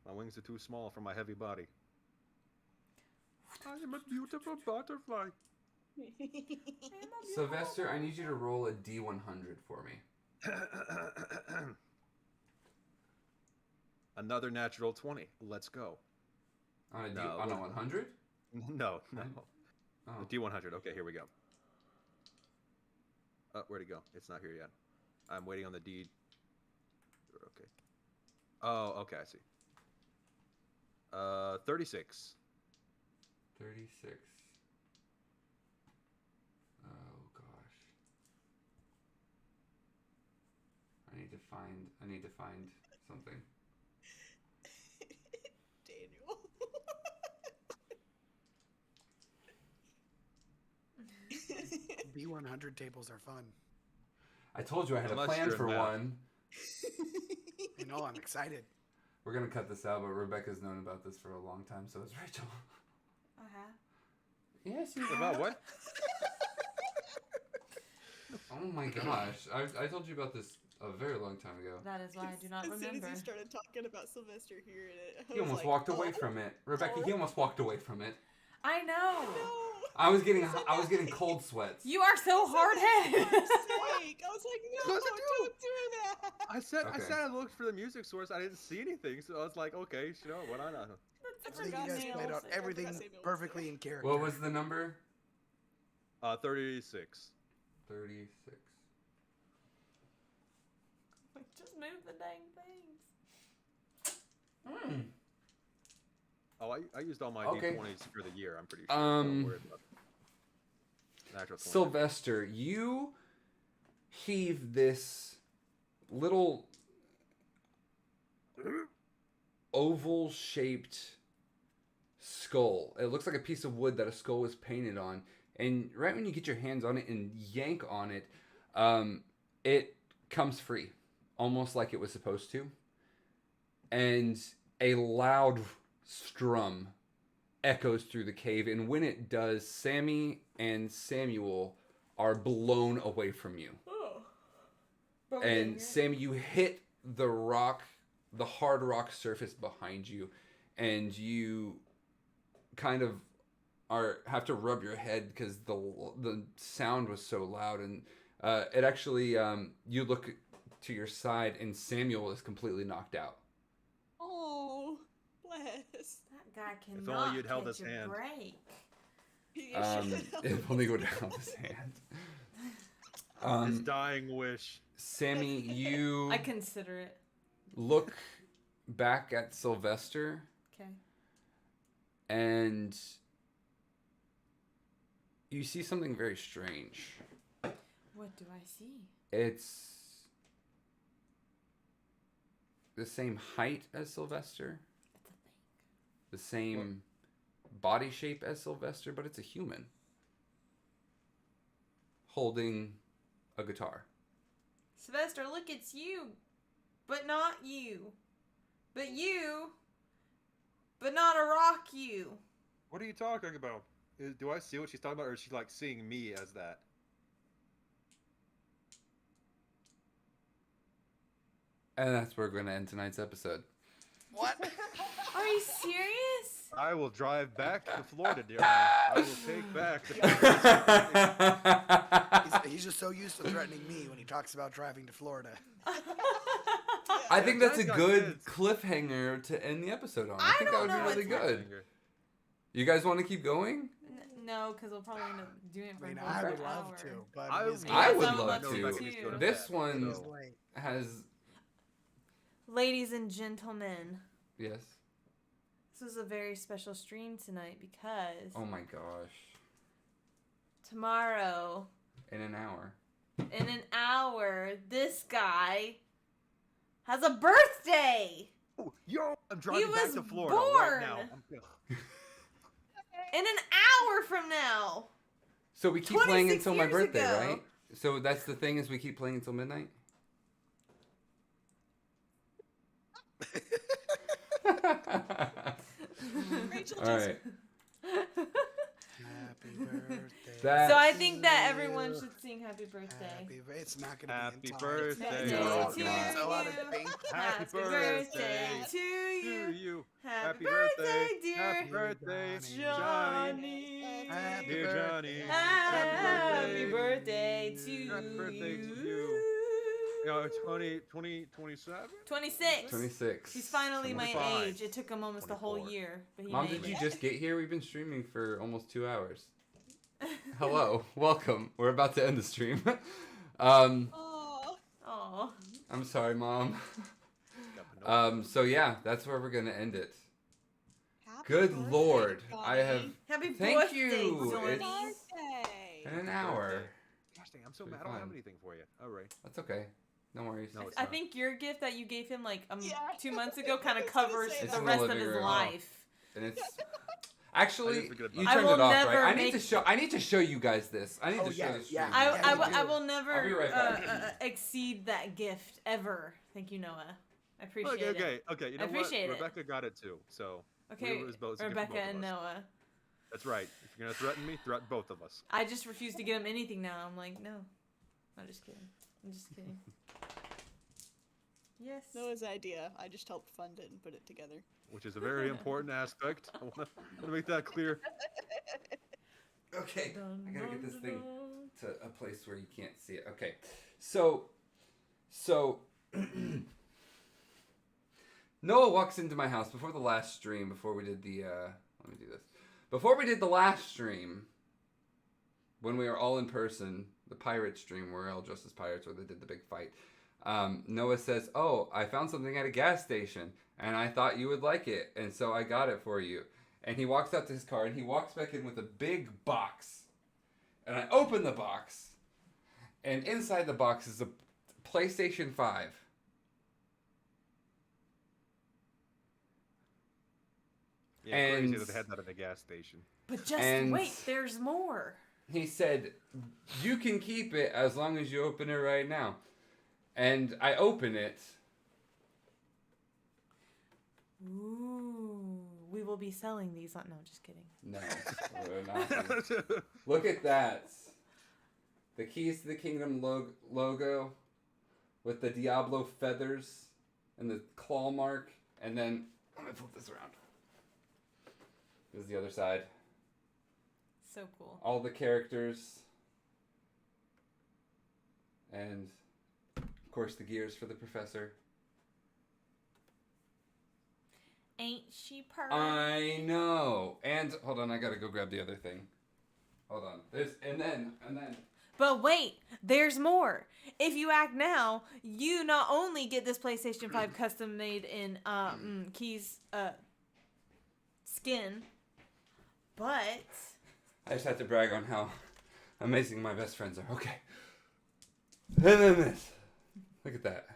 My wings are too small for my heavy body. I am a beautiful butterfly. Sylvester, I need you to roll a D100 for me. Another natural 20. Let's go. On a, No, on a we're- 100? No. Oh. The D100. Okay, here we go. Where'd it go? It's not here yet. I'm waiting on the D. Okay. Oh, okay, I see. 36. 36. Oh gosh. I need to find something. Daniel. B100 tables are fun. I told you I had a Unless plan you're in for math. one. You know, I'm excited. We're gonna cut this out, but Rebecca's known about this for a long time, so is Rachel. Uh-huh. Yes, you About what? Oh my gosh. I told you about this a very long time ago. That is why I do not As soon remember. as you started talking about Sylvester here, He almost walked away from it. Rebecca, he almost walked away from it. I know. No. I was getting cold sweats. You are so hard-headed. For sake. I was like, no, Close the don't do that. I said Okay. I looked for the music source. I didn't see anything, so I was like, okay, you know what? I know. I I think forgot you guys Samuel. played out I forgot everything Samuel was perfectly there. in character. What was the number? 36. 36. Just move the dang things. Oh, I used all my Okay. D20s for the year. I'm pretty sure. Um, Worried about it. Natural 20. Sylvester, you heave this little oval-shaped skull. It looks like a piece of wood that a skull was painted on. And right when you get your hands on it and yank on it, it comes free, almost like it was supposed to. And a loud strum echoes through the cave. And when it does, Sammy and Samuel are blown away from you. Oh. And Sammy, you hit the rock, the hard rock surface behind you, and you kind of have to rub your head because the sound was so loud, and it actually you look to your side, and Samuel is completely knocked out. Oh, bless. That guy only cannot you'd held catch his a hand. break. If only go down his hand. His dying wish. Sammy, you I consider it. look back at Sylvester, Okay. and you see something very strange. What do I see? It's the same height as Sylvester, It's a thing. the same body shape as Sylvester, but it's a human holding a guitar. Sylvester, look, it's you. But not you. But you. But not a rock you. What are you talking about? Do I see what she's talking about, or is she like seeing me as that? And that's where we're going to end tonight's episode. What? Are you serious? I will drive back to Florida, dear. I will take back the He's just so used to threatening me when he talks about driving to Florida. I think that's a Guys got good kids. cliffhanger to end the episode on. I think that don't would know be really what's good. You guys want to keep going? No, because we'll probably end up doing it I for mean, a I whole would love hour. to, but I his would- I Yes, would I would love love to. to too. This one It's late. has... Ladies and gentlemen, Yes. this is a very special stream tonight because Oh my gosh. tomorrow, In an hour. in an hour, this guy has a birthday! Yo, I'm driving back was to Florida born. right now. In an hour from now! So we keep playing 26 until my years birthday, ago. right? So that's the thing, is we keep playing until midnight? Rachel All just right. Happy birthday. That- So I think that everyone should sing happy birthday. It's not gonna Happy be in time. birthday. No, to it's not. It's a lot of you. things. Happy birthday to you. To you. Happy birthday, birthday, dear Happy birthday, Johnny. Happy Dear Johnny. Happy birthday to Happy birthday to you. you. You know, 27? 26. 26. He's finally my 25. age. It took him almost a whole 24. year, but he Mom, made did you it. just get here? We've been streaming for almost 2 hours. Hello. Welcome. We're about to end the stream. oh, Aw. I'm sorry, Mom. Got the note. So yeah, that's where we're going to end it. happy Good birthday, Lord. Johnny. I have... Happy Thank birthday, you. Johnny. It's- Birthday. In an hour. Gosh dang, I'm so It'll be mad. I don't have fine. anything for you. All right. That's okay. No worries. No, it's I not. think your gift that you gave him like Yeah. 2 months ago kind I of was gonna covers say the that. in rest the of living his room. life. And it's... Actually, I didn't forget you about turned that. it off, I will right? I never need to make- show. I need to show you guys this. I need Oh, to show yeah, this. yeah. stream. I you do. will never I'll be right back. exceed that gift ever. Thank you, Noah. I appreciate Okay, it. okay. You know I appreciate what? it. Rebecca got it too. So Okay, it was both- it's a gift for Rebecca both of and us. Noah. That's right. If you're gonna threaten me, threaten both of us. I just refuse to get him anything now. I'm like, no. I'm just kidding. I'm just kidding. Yes. Noah's idea. I just helped fund it and put it together. Which is a very important aspect. I want to make that clear. Okay, Dun, I gotta get dun, this thing dun. to a place where you can't see it. Okay, so Noah walks into my house before the last stream. Before we did the let me do this. Before we did the last stream, when we were all in person, the pirate stream where we're all dressed as pirates, where they did the big fight. Noah says, "Oh, I found something at a gas station, and I thought you would like it, and so I got it for you." And he walks out to his car, and he walks back in with a big box. And I open the box, and inside the box is a PlayStation 5. Yeah, crazy And- that they had that at the gas station. But just And- wait, there's more. He said, "You can keep it as long as you open it right now." And I open it. Ooh, we will be selling these. No, just kidding. No, we're not. Look at that. The Keys to the Kingdom logo with the Diablo feathers and the claw mark. And then, I'm going to flip this around. This is the other side. So cool. All the characters. And, of course, the gears for the professor. Ain't she perfect? I know. And, hold on, I got to go grab the other thing. Hold on. And then. But wait, there's more. If you act now, you not only get this PlayStation 5 custom made in Key's skin, but I just have to brag on how amazing my best friends are. Okay. And then this. Look at that.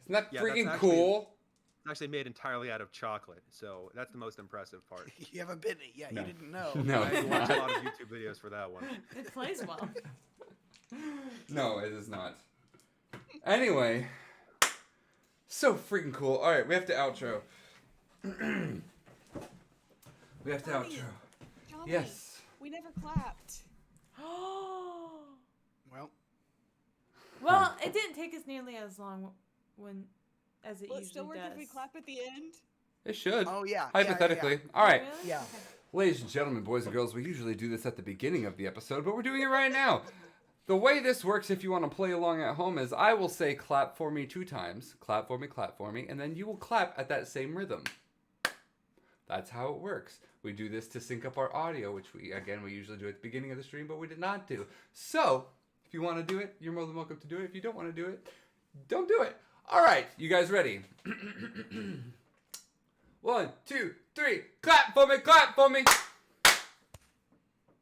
Isn't that Yeah, that's freaking actually- cool? It's actually made entirely out of chocolate, so that's the most impressive part. You haven't been it yet. No. You didn't know. No, I had it's to watch a not. lot of YouTube videos for that one. it plays well. No, it is not. Anyway. So freaking cool. Alright, we have to outro. We have to Johnny. outro. Johnny, Yes. We never clapped. Well, it didn't take us nearly as long as it Will it usually still work does. if we clap at the end? It should. Oh yeah. Hypothetically. Yeah, Alright. Really? Yeah. Okay. Ladies and gentlemen, boys and girls, we usually do this at the beginning of the episode, but we're doing it right now. The way this works, if you want to play along at home, is I will say clap for me 2 times. Clap for me, and then you will clap at that same rhythm. That's how it works. We do this to sync up our audio, which we usually do at the beginning of the stream, but we did not do. So, if you want to do it, you're more than welcome to do it. If you don't want to do it, don't do it. All right, you guys ready? 1, 2, 3, clap for me, clap for me.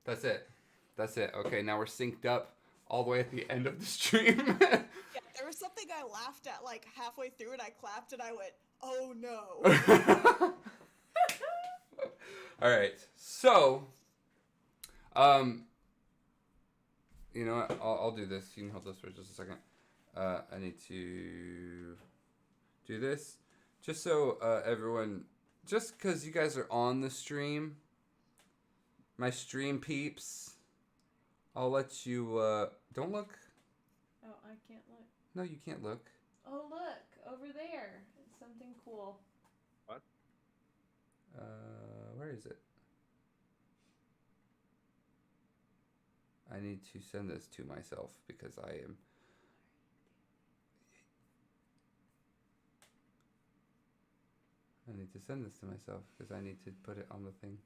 That's it. That's it. Okay, now we're synced up all the way at the end of the stream. Yeah, there was something I laughed at like halfway through and I clapped and I went, oh no. All right. So, you know what? I'll do this. You can hold this for just a second. I need to do this just so everyone, just because you guys are on the stream, my stream peeps, I'll let you. Don't look. Oh, I can't look. No, you can't look. Oh, look over there. It's something cool. Where is it? I need to send this to myself because I am. I need to send this to myself because I need to put it on the thing.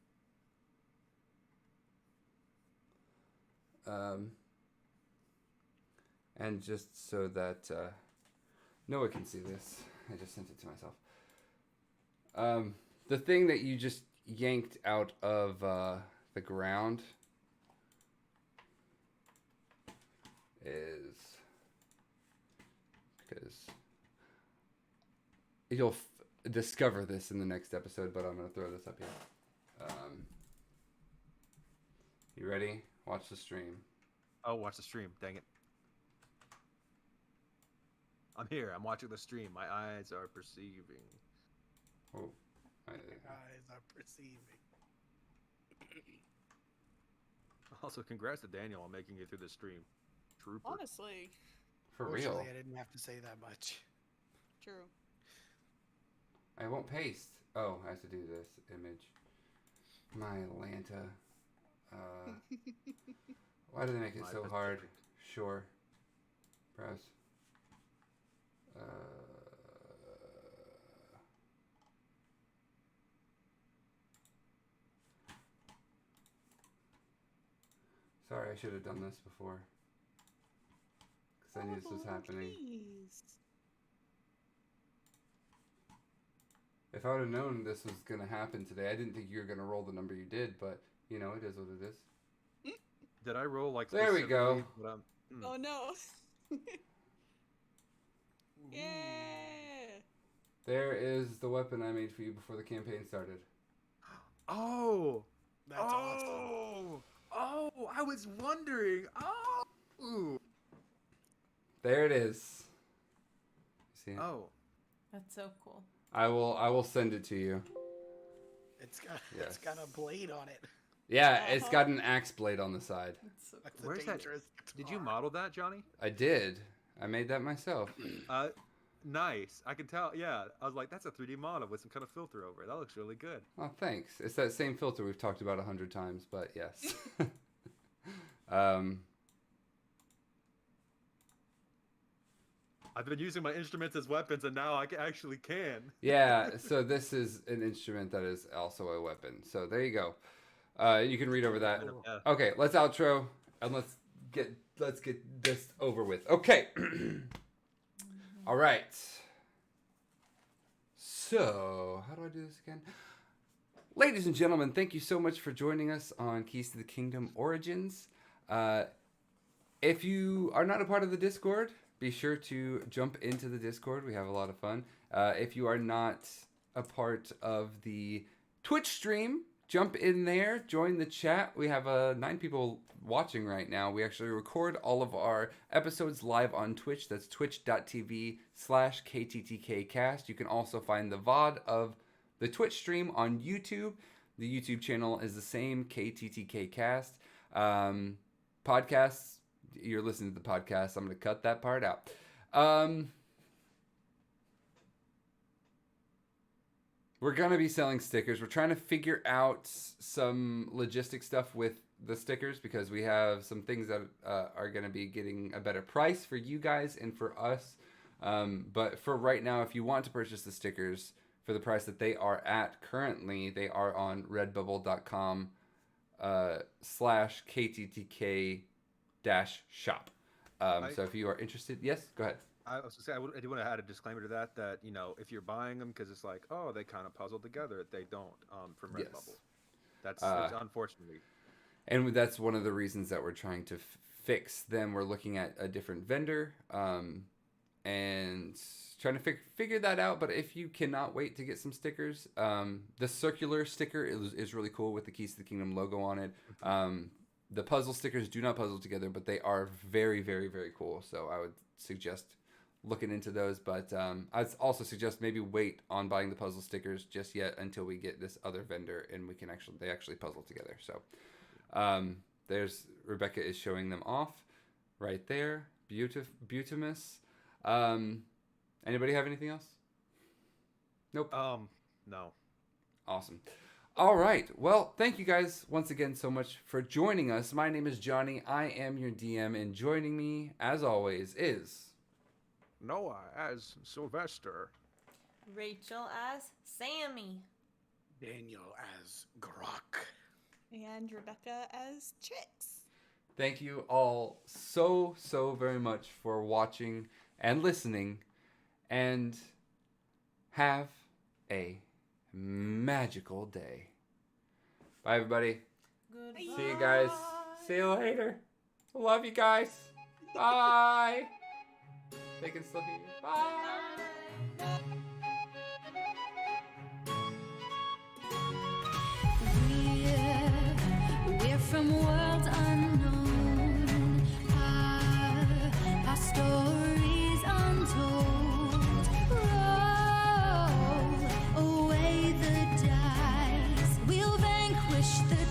And just so that Noah can see this, I just sent it to myself. The thing that you just yanked out of the ground is because you'll discover this in the next episode, but I'm going to throw this up here. You ready? Watch the stream. Oh, watch the stream. Dang it. I'm here. I'm watching the stream. My eyes are perceiving. Oh, Eyes are perceiving. Also, congrats to Daniel on making it through the stream. Trooper. Honestly, for real. Fortunately, I didn't have to say that much. true. I won't paste. Oh, I have to do this image. My Atlanta. Why do they make it My so Pacific. hard? Sure. Browse. Sorry, I should have done this before. Because I knew this was Oh, happening. jeez. If I would have known this was going to happen today, I didn't think you were going to roll the number you did, but, you know, it is what it is. Did I roll like There we go. specifically what Oh no. Yeah. There is the weapon I made for you before the campaign started. Oh. That's awesome. Oh, I was wondering. Oh. Ooh. There it is. See it? Oh. That's so cool. I will send it to you. It's Yes. got a blade on it. Yeah, it's got an axe blade on the side. That's so That's Where's a that? dangerous Did you guitar. model that, Johnny? I did. I made that myself. Nice. I can tell. Yeah. I was like, that's a 3D model with some kind of filter over it. That looks really good. Oh, thanks. It's that same filter we've talked about 100 times, but yes. I've been using my instruments as weapons, and now I actually can. Yeah, so this is an instrument that is also a weapon. So there you go. You can read over that. Yeah. Okay, let's outro and let's get this over with. Okay. All right. So, how do I do this again? Ladies and gentlemen, thank you so much for joining us on Keys to the Kingdom Origins. If you are not a part of the Discord, be sure to jump into the Discord. We have a lot of fun. If you are not a part of the Twitch stream, jump in there, join the chat. We have 9 people watching right now. We actually record all of our episodes live on Twitch. That's twitch.tv/KTTKcast. You can also find the VOD of the Twitch stream on YouTube. The YouTube channel is the same, KTTKcast. Podcasts, you're listening to the podcast. I'm going to cut that part out. We're going to be selling stickers. We're trying to figure out some logistic stuff with the stickers because we have some things that are going to be getting a better price for you guys and for us. But for right now, if you want to purchase the stickers for the price that they are at currently, they are on redbubble.com /KTTK-shop. So if you are interested, yes, go ahead. I was gonna say I do want to add a disclaimer to that you know, if you're buying them because it's like, oh, they kind of puzzle together, they don't from Redbubble. Yes. That's unfortunately. And that's one of the reasons that we're trying to fix them. We're looking at a different vendor and trying to figure that out. But if you cannot wait to get some stickers, the circular sticker is really cool with the Keys to the Kingdom logo on it. The puzzle stickers do not puzzle together, but they are very, very, very cool. So I would suggest looking into those. But I'd also suggest maybe wait on buying the puzzle stickers just yet until we get this other vendor and we can they actually puzzle together. So there's Rebekah is showing them off right there. Beautimus. Anybody have anything else? Nope. No. Awesome. All right. Well, thank you guys once again so much for joining us. My name is Johnny. I am your DM, and joining me, as always, is Noah as Sylvester. Rachel as Sammy. Daniel as Grak. And Rebekah as Tricks. Thank you all so very much for watching and listening, and have a magical day. Bye, everybody. Goodbye. See you guys. See you later. Love you guys. Bye. They can still hear you. Bye. We're from worlds unknown. Our stories untold. Roll away the dice. We'll vanquish the